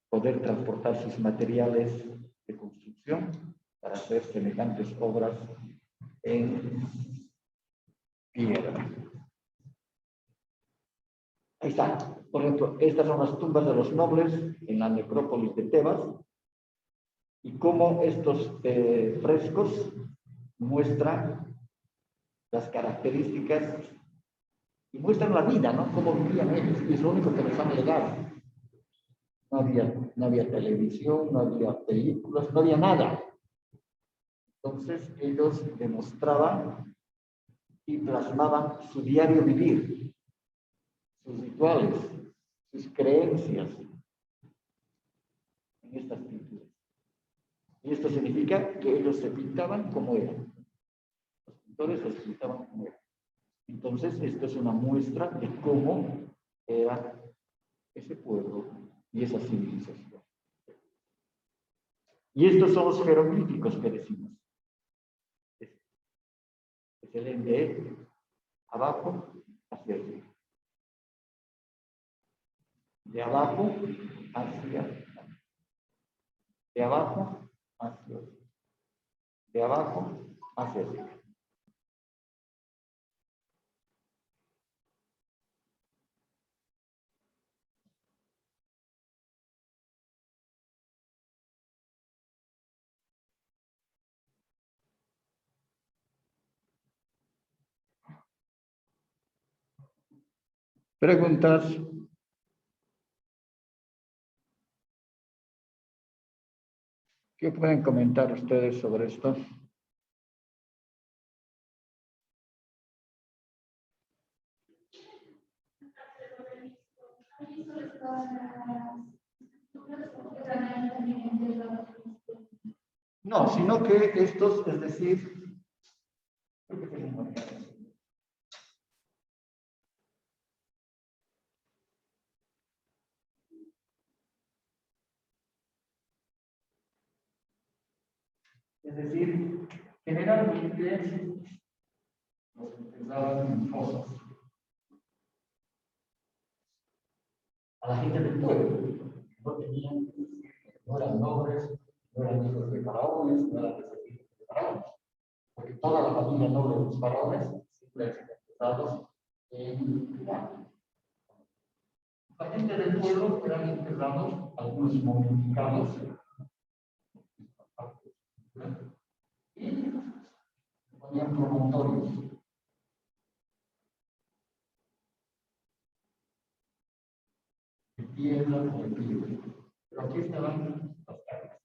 poder transportar sus materiales de construcción para hacer semejantes obras en piedra. Ahí está. Por ejemplo, estas son las tumbas de los nobles en la necrópolis de Tebas y cómo estos frescos muestran las características y muestran la vida, ¿no? Cómo vivían ellos. Y es lo único que les han legado. No había televisión, no había películas, no había nada. Entonces ellos demostraban y plasmaban su diario vivir, sus rituales, sus creencias en estas pinturas. Y esto significa que ellos se pintaban como eran. Los pintores se pintaban como eran. Entonces, esto es una muestra de cómo era ese pueblo y esa civilización. Y estos son los jeroglíficos que decimos. Se leen de abajo hacia arriba. De abajo hacia arriba. De abajo hacia arriba. De abajo hacia arriba. Preguntas. ¿Qué pueden comentar ustedes sobre esto? No, sino que estos, es decir, generalmente los enterraban en fosas. A la gente del pueblo, no eran nobles, no eran hijos de faraones, no eran descendientes de faraones, porque toda la familia noble de los faraones siempre han sido enterrados en Irán. La gente del pueblo eran enterrados, algunos momificados, y ponían promontorios. De piedra o de piedra. Pero aquí estaban las cargas.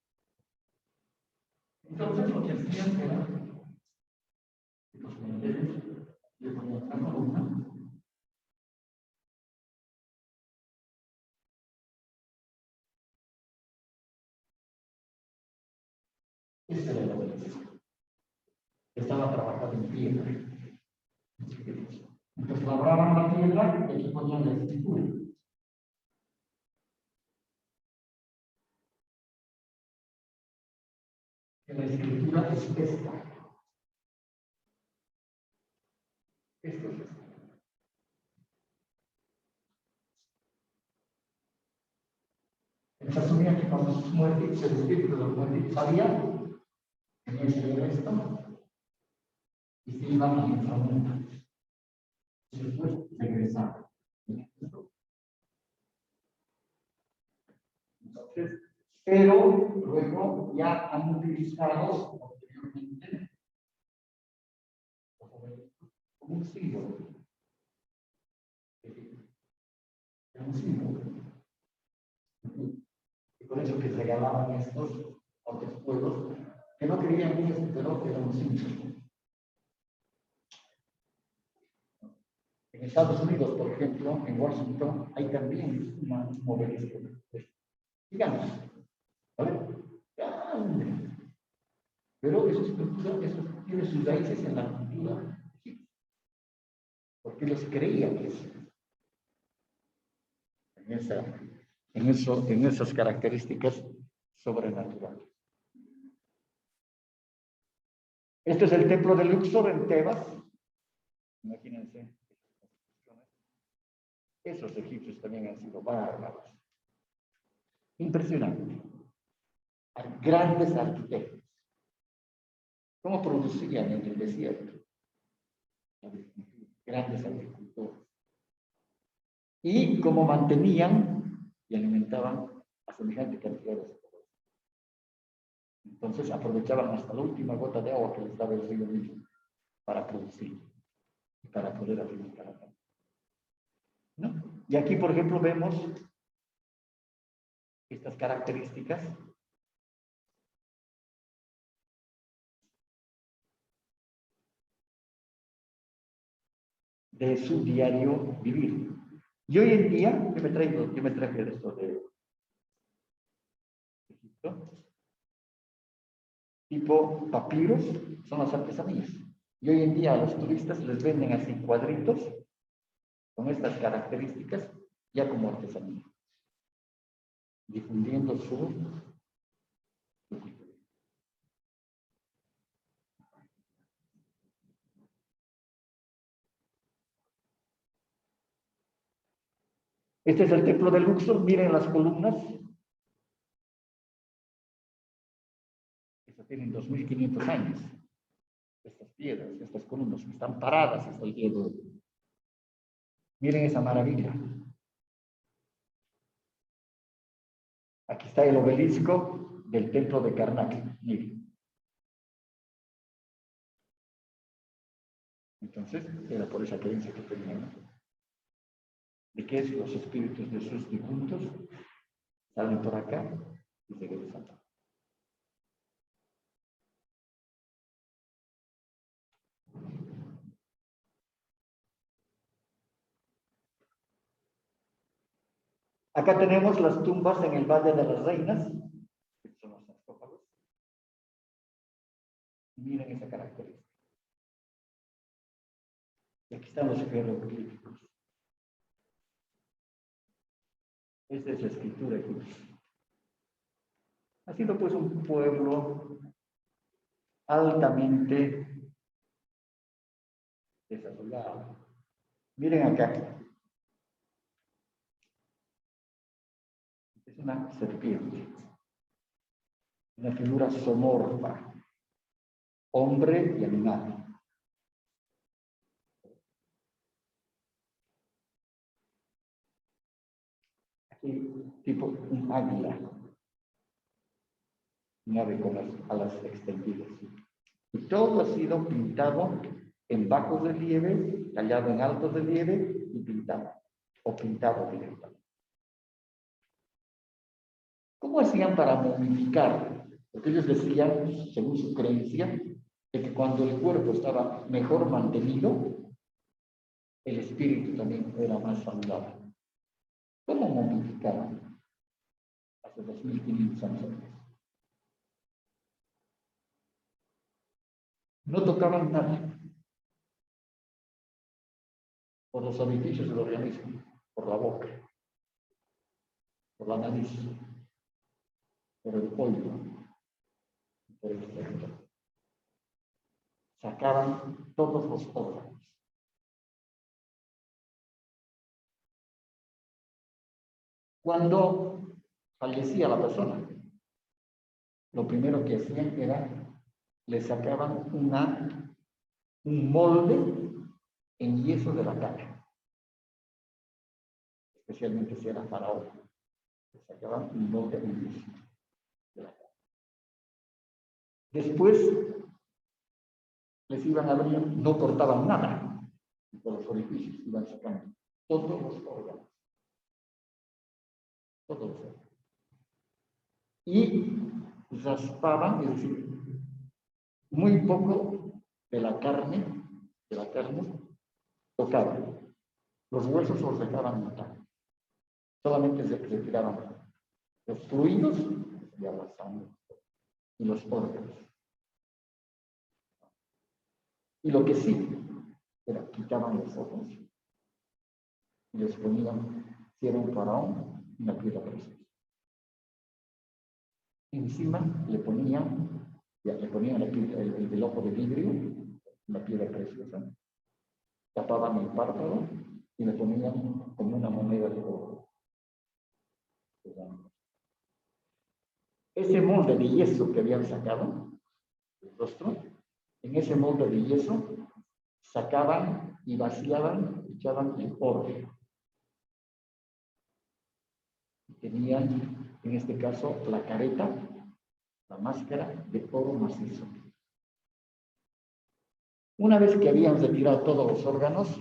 Entonces lo que hacían era que los cementerios le ponían una columna. Esa era la organización. Estaba trabajando en piedra. Entonces labraban la piedra y aquí ponían la escritura. La escritura es esta. Esto es esto. Se asumía que cuando sus muertos, el espíritu de los muertos sabía, tenía ese esto, y se iban al inframundo. Y después regresaban. Entonces, pero luego ya han utilizado posteriormente como un símbolo. Un símbolo. Y por eso que regalaban estos a otros pueblos que no creían en eso, pero que era un símbolo. En Estados Unidos, por ejemplo, en Washington, hay también un obelisco gigante, ¿vale? Grande. Pero esa estructura, eso tiene sus raíces en la cultura egipcia, porque ellos creían eso, en esas características sobrenaturales. Este es el templo de Luxor en Tebas. Imagínense. Esos egipcios también han sido bárbaros. Impresionante. Grandes arquitectos. ¿Cómo producían en el desierto? Grandes agricultores. Y cómo mantenían y alimentaban a semejante cantidad de población. Entonces aprovechaban hasta la última gota de agua que les daba el río Nilo para producir y para poder alimentar a la gente. ¿No? Y aquí, por ejemplo, vemos estas características de su diario vivir. Y hoy en día, yo me traje de esto de Egipto, tipo papiros, son las artesanías. Y hoy en día a los turistas les venden así cuadritos con estas características ya como artesanía, difundiendo su cultura. Este es el templo de Luxor, miren las columnas. Estas tienen 2500 años. Estas piedras, estas columnas que están paradas hasta el día de hoy. Miren esa maravilla. Aquí está el obelisco del templo de Karnak. Miren. Entonces, era por esa creencia que tenían, de que los espíritus de sus difuntos salen por acá y se regresan. Acá tenemos las tumbas en el Valle de las Reinas, que son los sarcófagos. Miren esa característica. Y aquí están los jeroglíficos. Esta es la escritura egipcia. Ha sido pues un pueblo altamente desarrollado. Miren acá. Es una serpiente. Una figura zoomorfa. Hombre y animal. Aquí tipo un águila. Un ave con las alas extendidas. Y todo ha sido pintado en bajo relieve, tallado en alto relieve y pintado, o pintado directamente. ¿Cómo hacían para momificar? Porque ellos decían, según su creencia, de que cuando el cuerpo estaba mejor mantenido, el espíritu también era más saludable. ¿Cómo momificaban? Hace 2500 años. No tocaban nada por los orificios del organismo, por la boca, por la nariz, por el polvo, por el cerebro. Sacaban todos los órganos. Cuando fallecía la persona, lo primero que hacían era, le sacaban un molde en yeso de la cara, especialmente si era faraón. Le sacaban un molde en yeso de la cara. Después les iban a abrir, no cortaban nada, y por los orificios iban sacando todos los órganos. Todos los órganos. Y raspaban, es decir, muy poco de la carne tocaban. Los huesos los dejaban matar. Solamente se retiraban los fluidos y la sangre y los órganos. Y lo que sí era quitaban los ojos y les ponían, si era un faraón, una piedra preciosa. Encima le ponían el ojo de vidrio, una piedra preciosa, tapaban el párpado y le ponían como una moneda de oro. Ese molde de yeso que habían sacado del rostro, en ese molde de yeso sacaban y vaciaban, echaban el oro. Tenían, en este caso, la careta, la máscara de oro macizo. Una vez que habían retirado todos los órganos,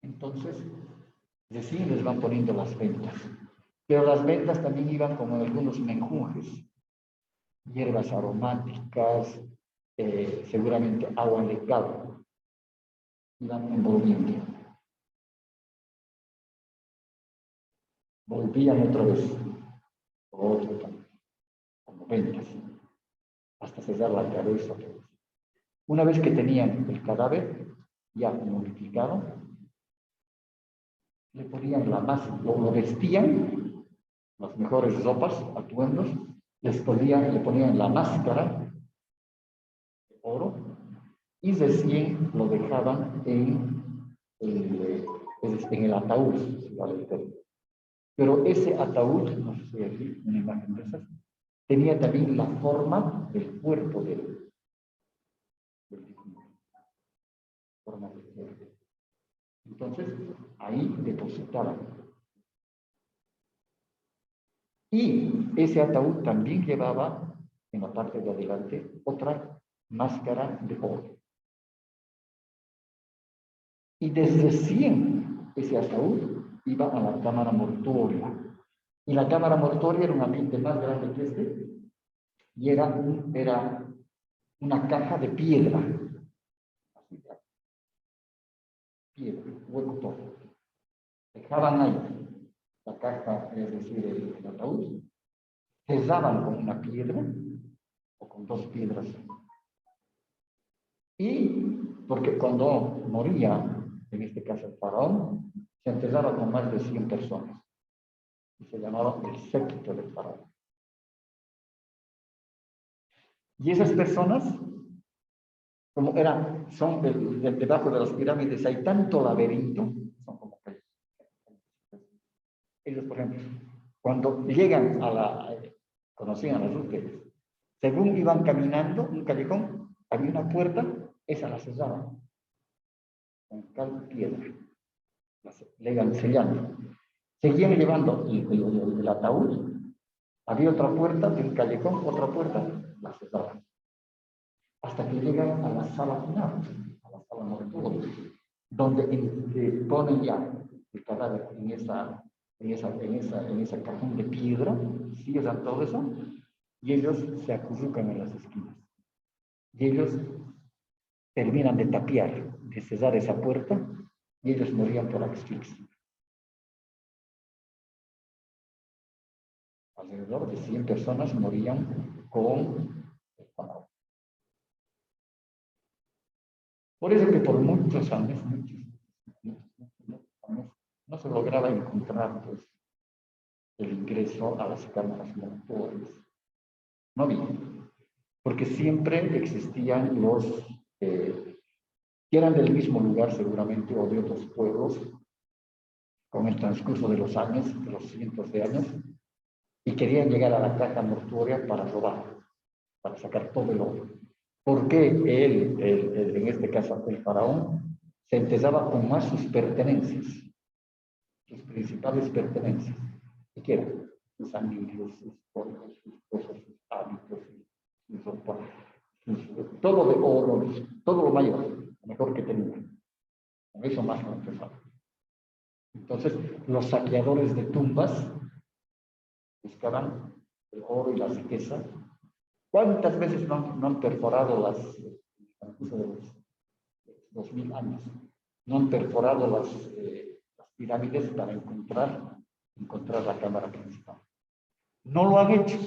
entonces recién les van poniendo las ventas. Pero las ventas también iban con algunos menjunjes, hierbas aromáticas, seguramente agua de cal, iban envolviendo. Volvían otra vez, otro también, como ventas, hasta sellar la cabeza. Una vez que tenían el cadáver ya momificado, le ponían la masa, lo vestían, las mejores ropas, atuendos, le ponían la máscara de oro y recién lo dejaban en el ataúd, si vale el término. Pero ese ataúd, no sé si aquí, una imagen de esas, tenía también la forma del cuerpo del difunto. Forma del cuerpo. Entonces, ahí depositaban. Y ese ataúd también llevaba, en la parte de adelante, otra máscara de oro. Y desde recién ese ataúd iba a la cámara mortuoria. Y la cámara mortuoria era un ambiente más grande que este, y era una caja de piedra. Piedra, hueco todo. Dejaban ahí la caja, es decir, el ataúd, cesaban con una piedra o con dos piedras. Y porque cuando moría, en este caso el faraón, se enterraba con más de 100 personas. Y se llamaba el séquito del faraón. Y esas personas, como son debajo de las pirámides, hay tanto laberinto, son como calles. Ellos, por ejemplo, cuando llegan conocían las rutas, según iban caminando un callejón, había una puerta, esa la cerraban con cal y piedra, le iban sellando. Seguían llevando el ataúd, había otra puerta de un callejón, otra puerta, la cerraban. Hasta que llegan a la sala final, a la sala mortuoria, donde ponen ya el cadáver en esa cajón de piedra, cierran todo eso, y ellos se acurrucan en las esquinas. Y ellos terminan de tapiar, de cerrar esa puerta, y ellos morían por asfixia. Alrededor de 100 personas morían con el faraón. Por eso que por muchos años, no se lograba encontrar pues, el ingreso a las cámaras mortuorias. No había, porque siempre existían los que eran del mismo lugar seguramente o de otros pueblos con el transcurso de los años, de los cientos de años, y querían llegar a la caja mortuoria para robar, para sacar todo el oro. Porque en este caso el faraón, se enterraba con más sus pertenencias, sus principales pertenencias, y que eran sus anillos, sus polvos, sus cosas, sus hábitos, sus ropa, todo de oro, todo lo mayor, lo mejor que tenía. Con eso más lo empezaba. Entonces, los saqueadores de tumbas buscaban el oro y la riqueza. ¿Cuántas veces no han perforado las de los 2000 años? No han perforado las pirámides para encontrar la cámara principal. No lo han hecho.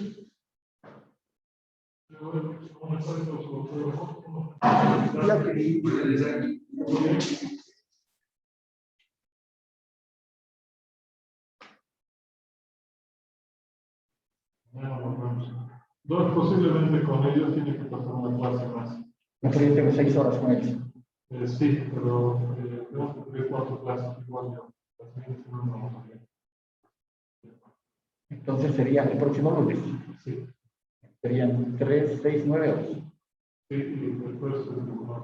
Dos, posiblemente con ellos tiene que pasar una clase más. No, pero yo tengo 6 horas con ellos. Sí, pero tenemos que tener 4 clases igual yo. No vamos a ver. Entonces sería el próximo lunes. Sí. Serían 3, 6, 9 horas. Sí, y después es un poco más.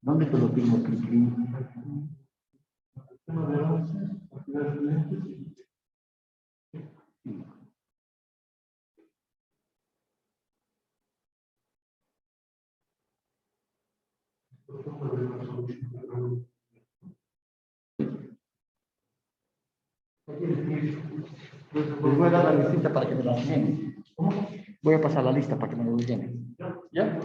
¿Dónde te lo tengo que escribir? El tema de 11, actividades de lentes y Les voy a dar la lista para que me la llenen. Voy a pasar la lista para que me lo llenen. ¿Ya?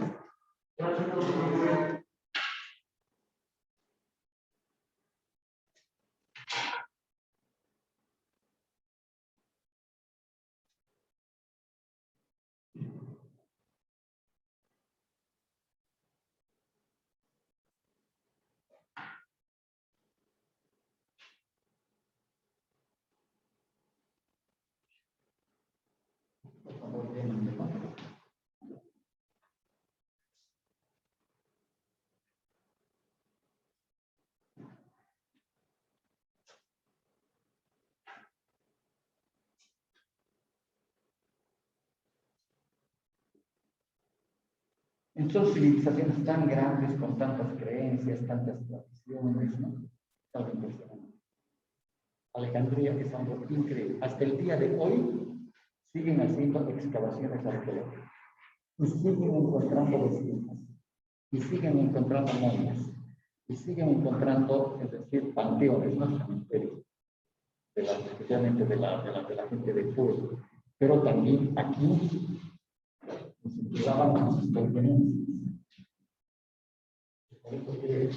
Son civilizaciones tan grandes, con tantas creencias, tantas tradiciones, ¿no? Es algo impresionante. Alejandría es algo increíble. Hasta el día de hoy siguen haciendo excavaciones arqueológicas y siguen encontrando vestigios y siguen encontrando momias y siguen encontrando, es decir, panteones, no cementerios, especialmente de la gente del pueblo. Pero también aquí nos entregaban sus pertenencias. Por eso que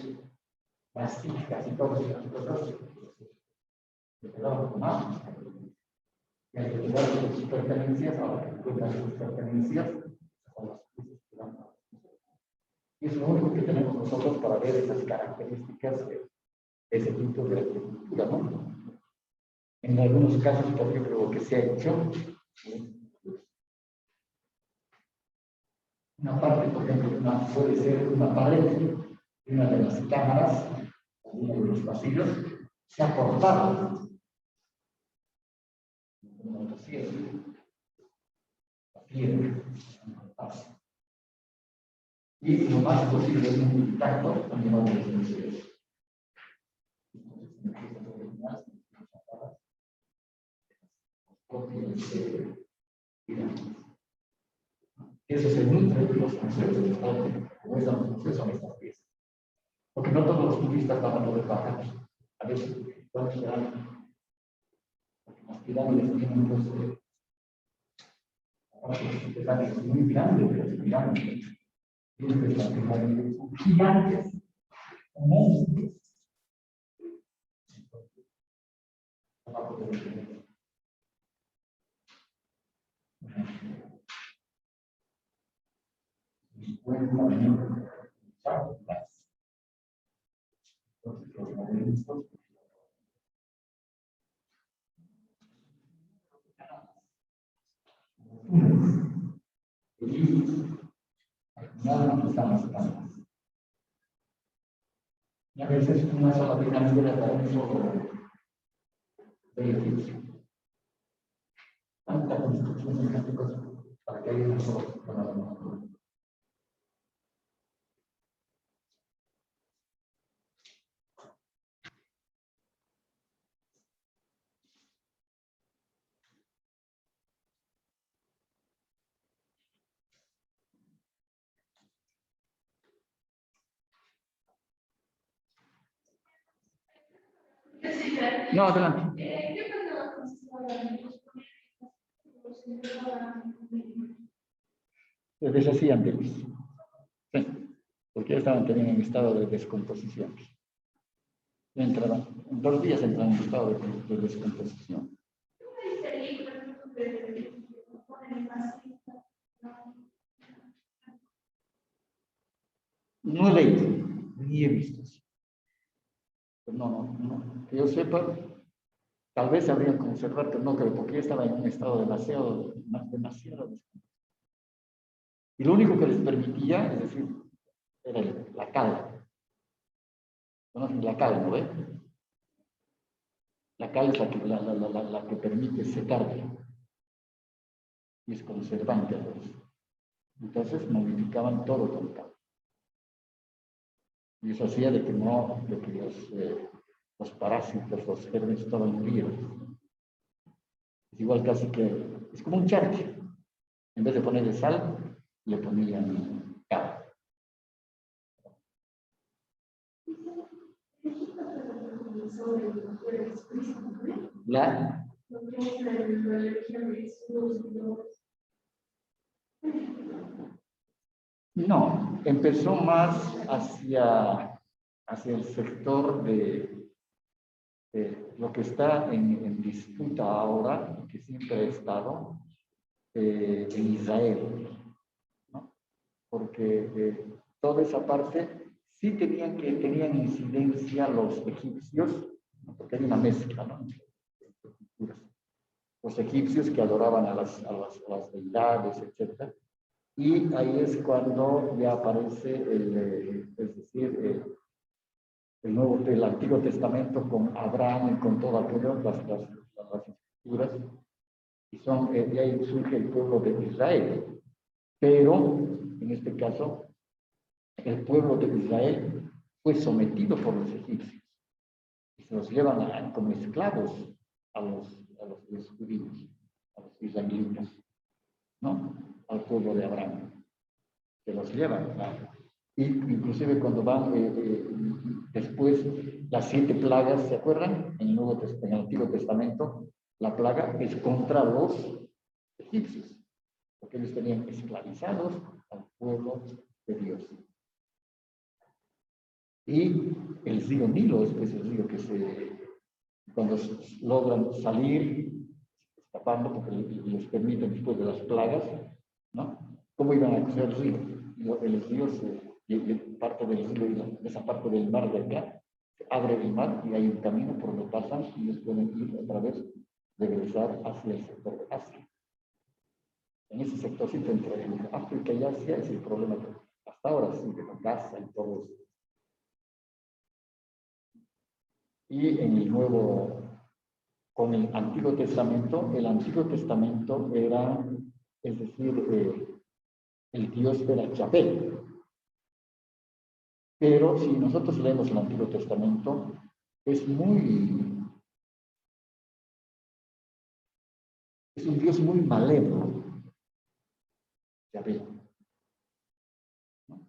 vasijas y todas esas cosas se quedaban con más. Y al retirar sus pertenencias, ahora que encuentran sus pertenencias, son las cosas que dan. Y es lo único que tenemos nosotros para ver esas características de ese tipo de arquitectura, ¿no? En algunos casos, por ejemplo, lo que se ha hecho, una parte, por ejemplo, puede ser una pared de una de las cámaras, o uno de los pasillos, se ha cortado. Como motosierra, la piedra, y lo más posible es un intacto con llevar los museos. Eso se nutre de los museos de deporte, como es los museos son estas piezas. Porque no todos los turistas van a poder bajar. A veces, ¿cuántos serán? Porque las pirámides tienen pues, muy grandes, las pirámides. Tienen las pirámides gigantes, monstruos. Entonces, los modelistas están las casas. Y a veces una sola pirámide para un solo edificio. Tanta construcción de tanta cosa para que haya una sola pirámide. No, adelante. ¿Qué pasaba con sus trabajos? Se deshacían de ellos. Sí, porque estaban también en estado de descomposición. Entraban, en 2 días entran en estado de descomposición. No he leído, ni he visto. No. Que yo sepa, tal vez habría que observar, pero no creo, porque ya estaba en un estado demasiado descomposición. Y lo único que les permitía, es decir, era la cal. ¿Conocen la cal, no ve? La cal es la que permite secar y es conservante a veces. Entonces modificaban todo con cal. Y eso hacía de que los parásitos, los gérmenes estaban murieron. Es igual casi que, es como un charque. En vez de ponerle sal, le ponían cal. La No, empezó más hacia el sector de lo que está en disputa ahora, que siempre ha estado en Israel, ¿no? Porque toda esa parte sí tenían incidencia los egipcios, ¿no? Porque hay una mezcla, ¿no? Los egipcios que adoraban a las deidades, etc. Y ahí es cuando ya aparece el Antiguo Testamento con Abraham y con todas las escrituras, y ahí surge el pueblo de Israel. Pero, en este caso, el pueblo de Israel fue sometido por los egipcios y se los llevan como esclavos a los judíos, a los israelitas, ¿no? Al pueblo de Abraham. Se los llevan, ¿no? Y inclusive cuando van después las 7 plagas, ¿se acuerdan? En el Antiguo Testamento, la plaga es contra los egipcios, porque ellos tenían esclavizados al pueblo de Dios. Y el río Nilo es el río que cuando logran salir, escapando, porque les permiten después de las plagas, ¿no? ¿Cómo iban a cruzar el río? El río parte del río, esa parte del mar de acá, se abre el mar y hay un camino por donde pasan y ellos pueden ir otra vez, regresar hacia el sector de Asia. En ese sectorcito entre África y Asia es el problema que hasta ahora sigue con Gaza y todo eso. Y en con el Antiguo Testamento era, es decir, el Dios era Yahvé. Pero si nosotros leemos el Antiguo Testamento, es un Dios muy malévolo, Yahvé. ¿No?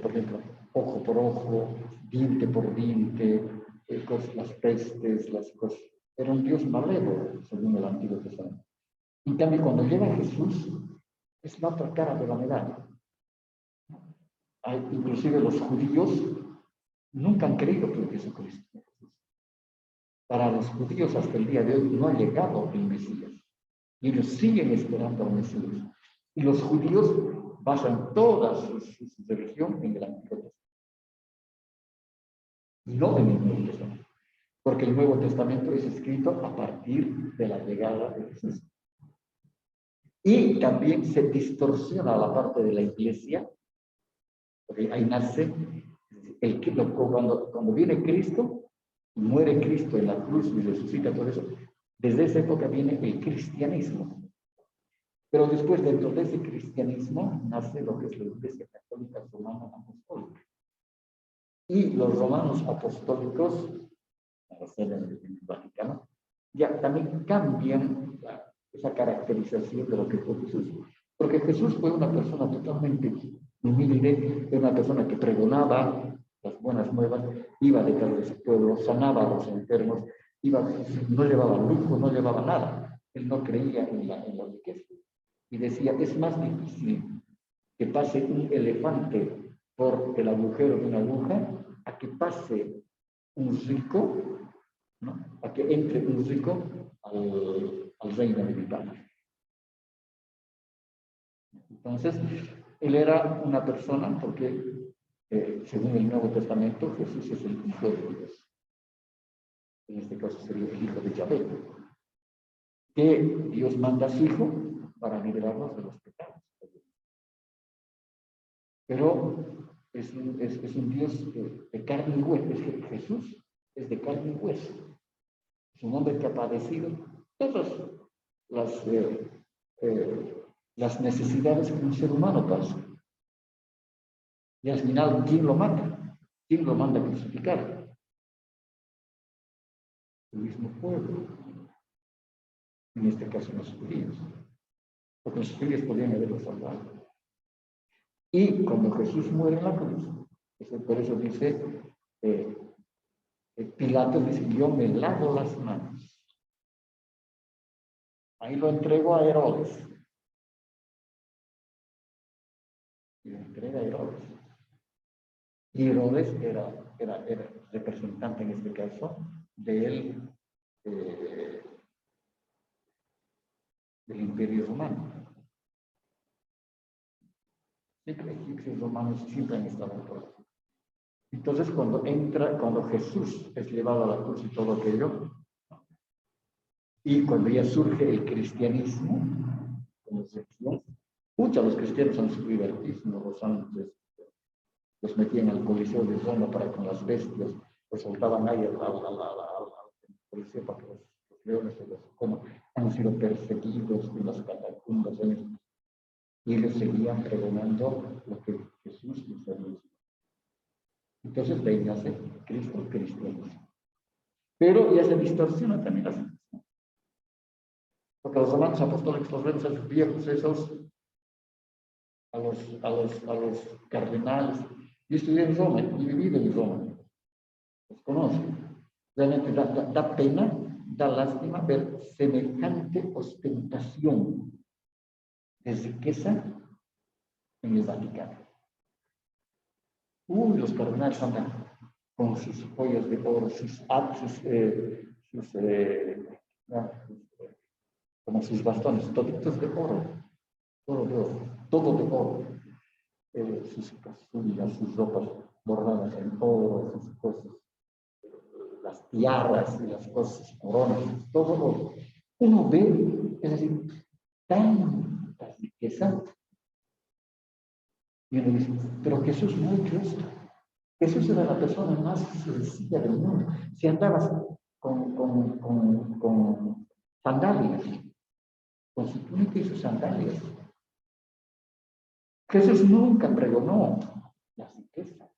Por ejemplo, ojo por ojo, diente por diente, las pestes, las cosas. Era un Dios malévolo, según el Antiguo Testamento. En cambio, cuando llega Jesús, es la otra cara de la medalla. Inclusive los judíos nunca han creído que Jesucristo. Para los judíos hasta el día de hoy no ha llegado el Mesías. Y ellos siguen esperando al Mesías. Y los judíos basan toda su religión en el Antiguo Testamento. Y no en el Nuevo Testamento. Porque el Nuevo Testamento es escrito a partir de la llegada de Jesús. Y también se distorsiona la parte de la iglesia Porque ahí nace, cuando viene Cristo, muere Cristo en la cruz y resucita todo eso, desde esa época viene el cristianismo. Pero después, dentro de ese cristianismo, nace lo que es la Iglesia Católica Romana Apostólica. Y los romanos apostólicos, a ser en el Vaticano, ya también cambian esa caracterización de lo que fue Jesús. Porque Jesús fue una persona totalmente humilde, era una persona que pregonaba las buenas nuevas, iba detrás de su pueblo, sanaba a los enfermos, no llevaba lujo, no llevaba nada. Él no creía en la riqueza. Y decía, es más difícil que pase un elefante por el agujero de una aguja a que pase un rico, ¿no? A que entre un rico al reino de mi Padre. Entonces, él era una persona, porque según el Nuevo Testamento, Jesús es el Hijo de Dios. En este caso sería el Hijo de Yahvé, que Dios manda a su Hijo para liberarnos de los pecados. Pero es un Dios de carne y hueso. Jesús es de carne y hueso. Es un hombre que ha padecido todas las necesidades que un ser humano pasa. Y al final, ¿quién lo mata? ¿Quién lo manda a crucificar? El mismo pueblo. En este caso, los judíos. Porque los judíos podían haberlo salvado. Y cuando Jesús muere en la cruz, por eso dice, Pilato dice, yo me lavo las manos. Ahí lo entregó a Herodes. Y lo entrega a Herodes. Y Herodes era representante en este caso del Imperio Romano. Siempre egipcios romanos siempre han estado en todo. Entonces, cuando Jesús es llevado a la cruz y todo aquello, y cuando ya surge el cristianismo, como sección, muchos de los cristianos han sufrido altísimo, los metían al Coliseo de Roma para con las bestias, los soltaban ahí al Coliseo para que los leones se los coman. Han sido perseguidos en las catacumbas, y ellos seguían pregonando lo que Jesús hizo. Entonces de ahí nace Cristo, el cristianismo. Pero ya se distorsiona también la situación. Porque los romanos apostólicos, los reyes viejos esos, a los cardenales, yo estudié en Roma y he vivido en Roma, los conozco. Realmente da pena, da lástima ver semejante ostentación de riqueza en el Vaticano. Los cardenales andan con sus joyas de oro, como sus bastones, toditos de oro, todo de oro, todo de oro. Sus casuillas, sus ropas bordadas en oro, sus cosas, las tiaras y las cosas, sus coronas, todo oro. Uno ve, es decir, tanta riqueza. Y uno dice, pero Jesús no ha hecho esto. Jesús era la persona más sencilla del mundo. Si andabas con sandalias, con su túnica y sus sandalias. Jesús nunca pregonó la riqueza,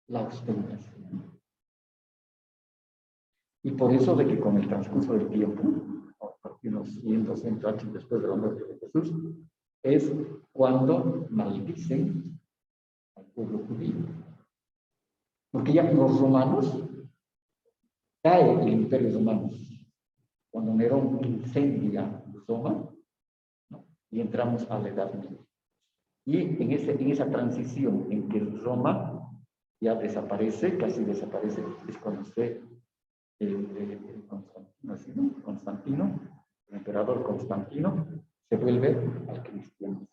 la ostentación. Y por eso de que con el transcurso del tiempo, a partir de unos 100, 200 años después de la muerte de Jesús, es cuando maldicen al pueblo judío. Porque ya los romanos, cae el imperio romano. Cuando Nerón incendia Roma, ¿no? Y entramos a la Edad Media. Y en esa transición en que Roma ya desaparece, casi desaparece, es cuando Constantino, el emperador Constantino, se vuelve al cristianismo.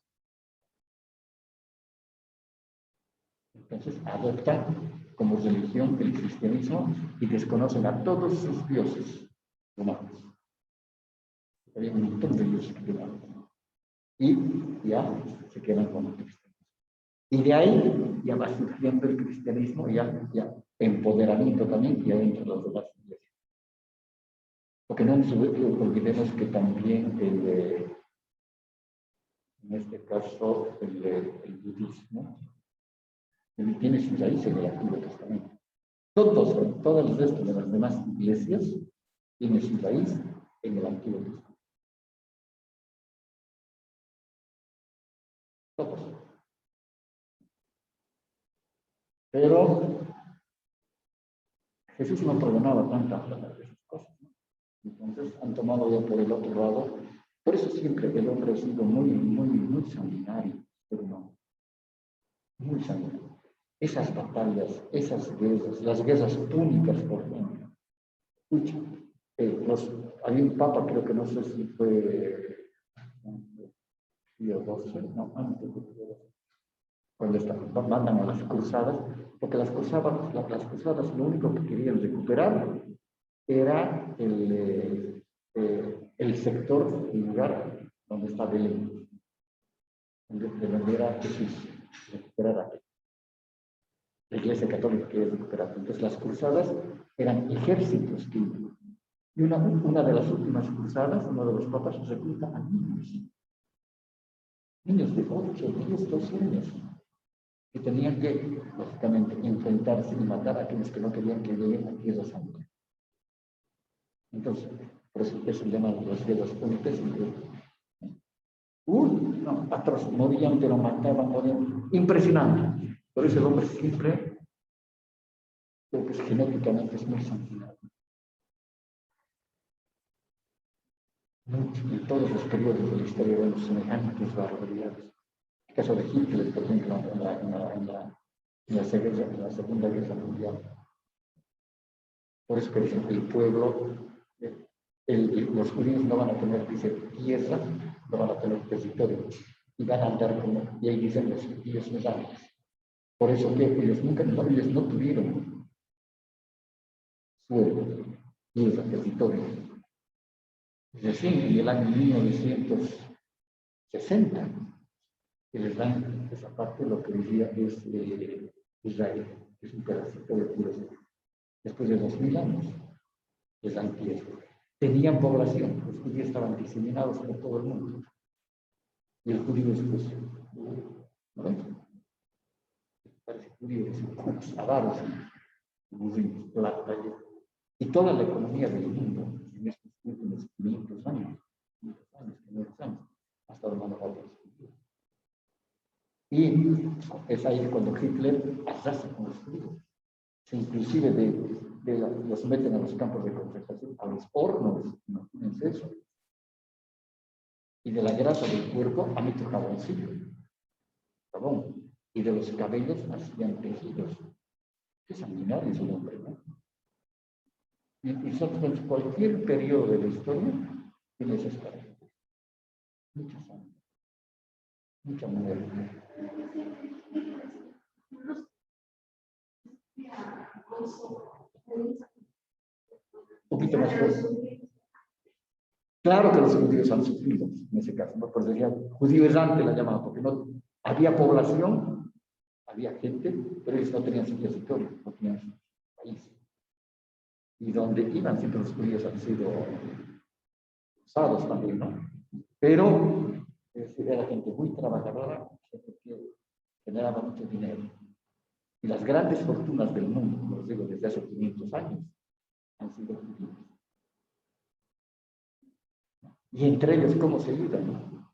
Entonces adopta como religión el cristianismo y desconocen a todos sus dioses romanos. Hay un montón de dioses que quedan. Y ya se quedan con el cristianismo. Y de ahí ya va surgiendo el cristianismo, ya empoderamiento también, ya dentro de las demás iglesias. Porque no nos olvidemos que también en este caso el budismo tiene sus raíces en el Antiguo Testamento. Todas las restos de las demás iglesias tienen su raíz en el Antiguo Testamento. Todos. Pero Jesús no perdonaba tantas esas cosas, ¿no? Entonces han tomado ya por el otro lado. Por eso siempre el hombre ha sido muy sanguinario, pero no, muy sanguinario. Esas batallas, esas guerras, las guerras púnicas, por ejemplo. Escucha, había un papa, creo que no sé si fue Pío XII, no, antes de Pío XII, cuando mandan a las cruzadas, porque las cruzadas lo único que querían recuperar era el sector, el lugar donde está Belén, de donde era Jesús, recuperar aquello. La Iglesia Católica quería recuperar. Entonces las cruzadas eran ejércitos que iban. Y una de las últimas cruzadas, uno de los papas recluta a niños de 8, 10, 12 años, que tenían que, lógicamente, enfrentarse y matar a aquellos que no querían que lleguen a Tierra Santa. Entonces, por eso se llaman las guerras púnicas. No, atroz, morían, pero morían. Impresionante. Por eso el hombre siempre, creo que genéticamente es muy sanguinario. En todos los periodos de la historia vemos semejantes barbaridades. El caso de Hitler, por ejemplo, en la Segunda Guerra Mundial. Por eso que dicen que el pueblo, los judíos no van a tener, dice, tierra, no van a tener territorio. Y van a andar como, y ahí dicen los judíos errantes. Por eso que ellos no tuvieron suelo, tierra, territorio. Recién en el año 1960 que les dan esa parte, lo que decía es Israel, que es un pedacito de tierra. Después de 2000 años, les dan tierra. Tenían población, los judíos estaban diseminados por todo el mundo. Y el judío es, pues, ¿no? Parece judío, es avaros, burritos, plata, y toda la economía del mundo en estos últimos 500 años, ha estado en manos de los judíos. Y es ahí cuando Hitler arrasa con los judíos. Inclusive los meten a los campos de concentración, a los hornos, imagínense eso. Y de la grasa del cuerpo han hecho jaboncillo, jabón. Y de los cabellos hacían tejidos. Qué sanguinario es el hombre, ¿no? Y sobre cualquier periodo de la historia tiene esas características. Mucha sangre, mucha muerte. Un poquito más fuerte. Claro que los judíos han sufrido en ese caso, ¿no? Por decir, judío errante la llamaban, porque no había población, había gente, pero ellos no tenían su territorio, no tenían su país. Y donde iban siempre los judíos han sido usados también, ¿no? Pero era gente muy trabajadora, gente que generaba mucho dinero. Y las grandes fortunas del mundo, como les digo, desde hace 500 años, han sido judíos. Y entre ellos, ¿cómo se ayudan?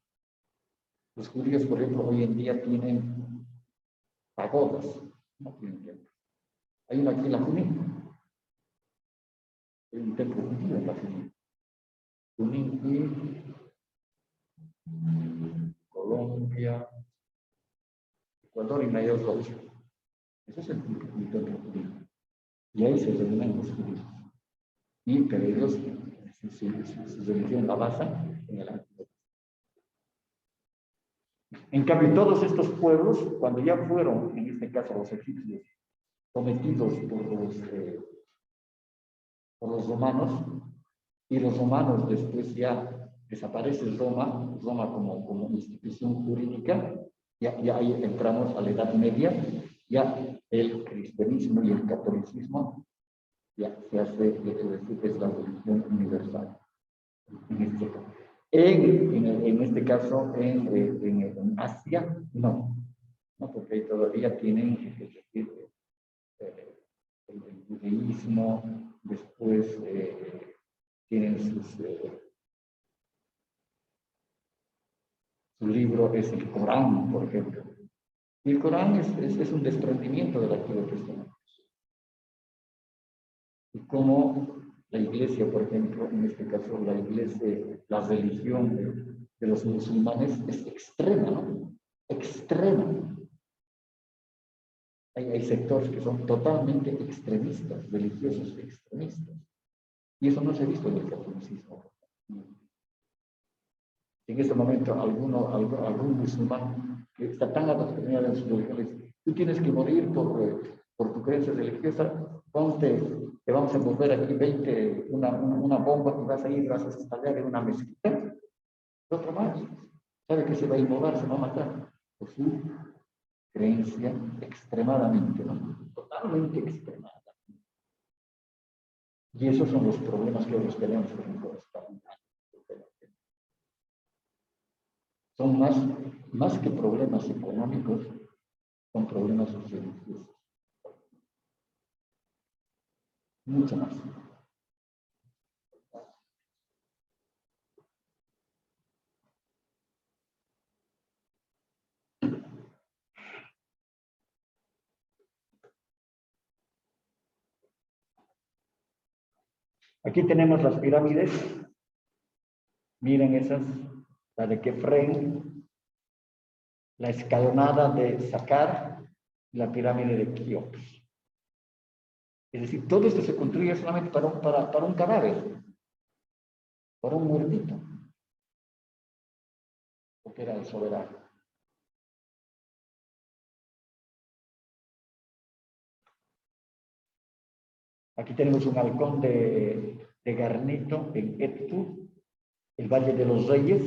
Los judíos, por ejemplo, hoy en día tienen pagodas, no tienen templos. Hay una aquí en la Junín. Hay un templo judío en la Junín. Junín y Colombia, Ecuador y Mayor Rocha. Ese es el templo judío. Y ahí se reúnen los judíos. Y pero ellos su religión la basan en el Antiguo. En cambio, todos estos pueblos, cuando ya fueron, en este caso los egipcios, sometidos por los romanos, y los romanos después ya desaparece Roma como institución jurídica, Ya ahí entramos a la Edad Media, ya el cristianismo y el catolicismo ya se hace, es la religión universal. En este caso, en Asia, no, porque ahí todavía tienen, es decir, el judaísmo, después tienen su libro es el Corán, por ejemplo. Y el Corán es un desprendimiento del Antiguo Testamento. Y como la iglesia, por ejemplo, en este caso la iglesia, la religión de los musulmanes es extrema, ¿no? Extrema. Hay sectores que son totalmente extremistas, religiosos extremistas. Y eso no se ha visto en el catolicismo. En este momento, algún musulmán que está tan adoctrinado en sus religiones, tú tienes que morir por tu creencia religiosa, ponte, te vamos a envolver aquí una bomba y vas a ir, vas a estallar en una mezquita. Otro más, sabe que se va a inmolar, se va a matar. Por su creencia extremadamente, ¿no? Totalmente extremada. Y esos son los problemas que hoy tenemos con los parlamentares. Son más que problemas económicos, son problemas religiosos. Mucho más. Aquí tenemos las pirámides. Miren esas, la de Kefren, la escalonada de Saqqara y la pirámide de Keops. Es decir, todo esto se construye solamente para un cadáver, para un muertito, porque era el soberano. Aquí tenemos un halcón de granito en Edfu, el Valle de los Reyes.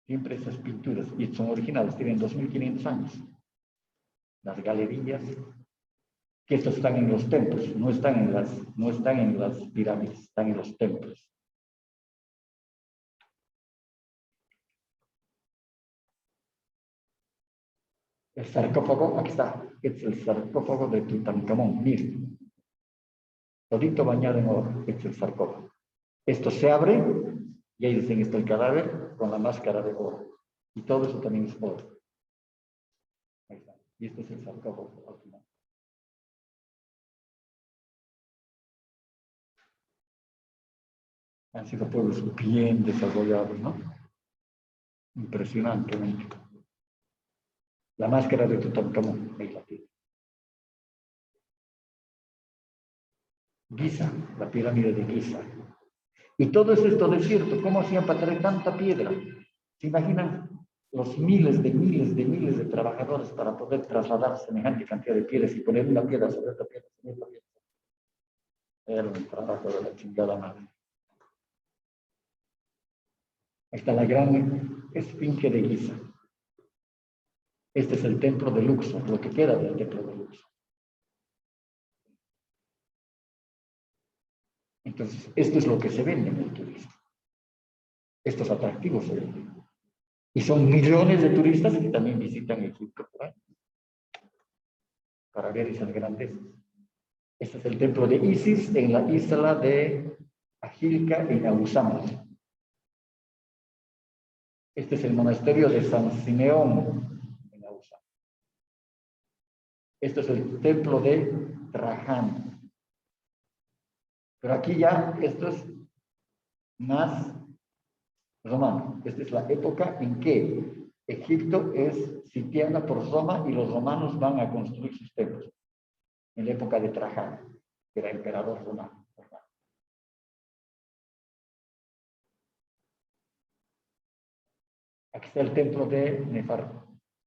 Siempre esas pinturas, y son originales, tienen 2500 años. Las galerías, que estos están en los templos, no están en las pirámides, están en los templos. El sarcófago, aquí está, es el sarcófago de Tutankamón, miren. Todito bañado en oro, es el sarcófago. Esto se abre y ahí dicen está el cadáver con la máscara de oro. Y todo eso también es oro. Ahí está. Y este es el sarcófago al final. Han sido pueblos bien desarrollados, ¿no? Impresionantemente. La máscara de Tutankamón, ahí la tiene. Giza, la pirámide de Giza. Y todo es esto desierto. ¿Cómo hacían para traer tanta piedra? ¿Se imaginan los miles de trabajadores para poder trasladar semejante cantidad de piedras y poner una piedra sobre otra piedra? Era un trabajo de la chingada madre. Ahí está la gran esfinge de Giza. Este es el templo de Luxor, lo que queda del templo de Luxor. Entonces, esto es lo que se vende en el turismo. Estos atractivos se venden. Y son millones de turistas que también visitan Egipto por año para ver esas grandezas. Este es el templo de Isis en la isla de Agilca en Abu Samad. Este es el monasterio de San Simeón en Abu Samad. Este es el templo de Trajano. Pero aquí ya esto es más romano. Esta es la época en que Egipto es sitiada por Roma y los romanos van a construir sus templos. En la época de Trajano, que era emperador romano. Aquí está el templo de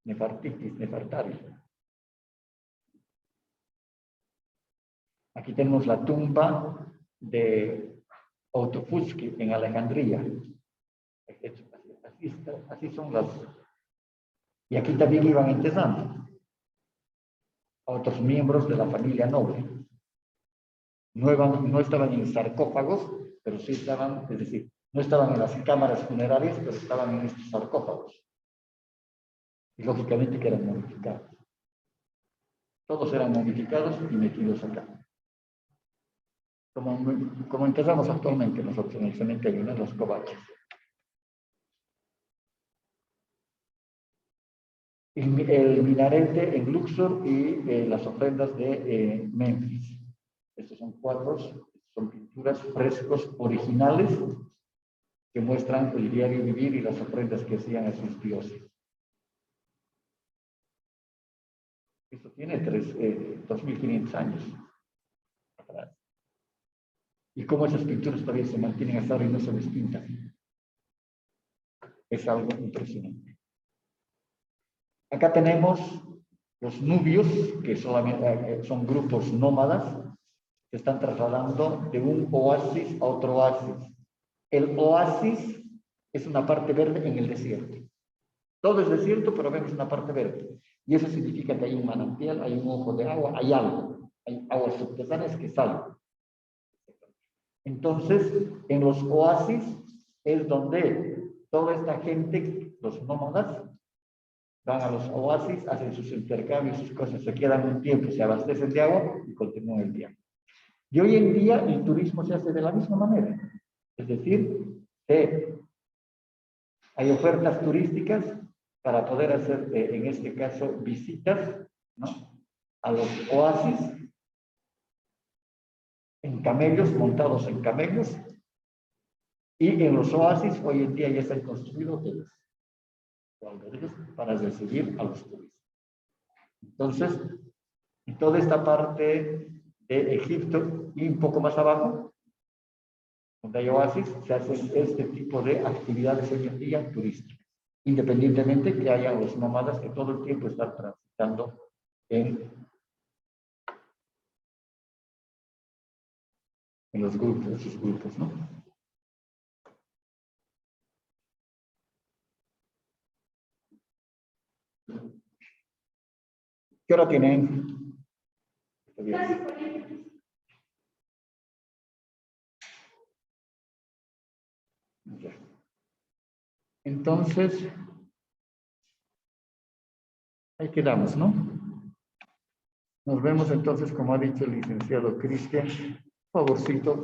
Nefertari. Aquí tenemos la tumba de Autofuski en Alejandría. Así son las. Y aquí también iban enterrando a otros miembros de la familia noble. No estaban en sarcófagos, pero sí estaban, es decir, no estaban en las cámaras funerarias, pero estaban en estos sarcófagos. Y lógicamente que eran momificados. Todos eran momificados y metidos acá. Como enterramos actualmente nosotros en el cementerio, en los covaches. El minarete en Luxor y las ofrendas de Memphis. Estos son cuadros, son pinturas, frescos originales que muestran el diario vivir y las ofrendas que hacían a sus dioses. Esto tiene 2.500 años atrás. Y cómo esas pinturas todavía se mantienen hasta ahora y no se despintan. Es algo impresionante. Acá tenemos los nubios, que solamente son grupos nómadas, que están trasladando de un oasis a otro oasis. El oasis es una parte verde en el desierto. Todo es desierto, pero vemos una parte verde. Y eso significa que hay un manantial, hay un ojo de agua, hay algo. Hay aguas subterráneas que salen. Entonces, en los oasis es donde toda esta gente, los nómadas, van a los oasis, hacen sus intercambios, sus cosas, se quedan un tiempo, se abastecen de agua y continúan el viaje. Y hoy en día el turismo se hace de la misma manera. Es decir, hay ofertas turísticas para poder hacer, en este caso, visitas, ¿no?, a los oasis en camellos, montados en camellos, y en los oasis hoy en día ya se han construido hoteles para recibir a los turistas. Entonces, en toda esta parte de Egipto y un poco más abajo, donde hay oasis, se hacen este tipo de actividades hoy en día turísticas, independientemente que haya los nómadas que todo el tiempo están transitando en los grupos, sus grupos, ¿no? ¿Qué hora tienen? Casi 40. Ya. Entonces, ahí quedamos, ¿no? Nos vemos entonces, como ha dicho el licenciado Cristian, favorcito.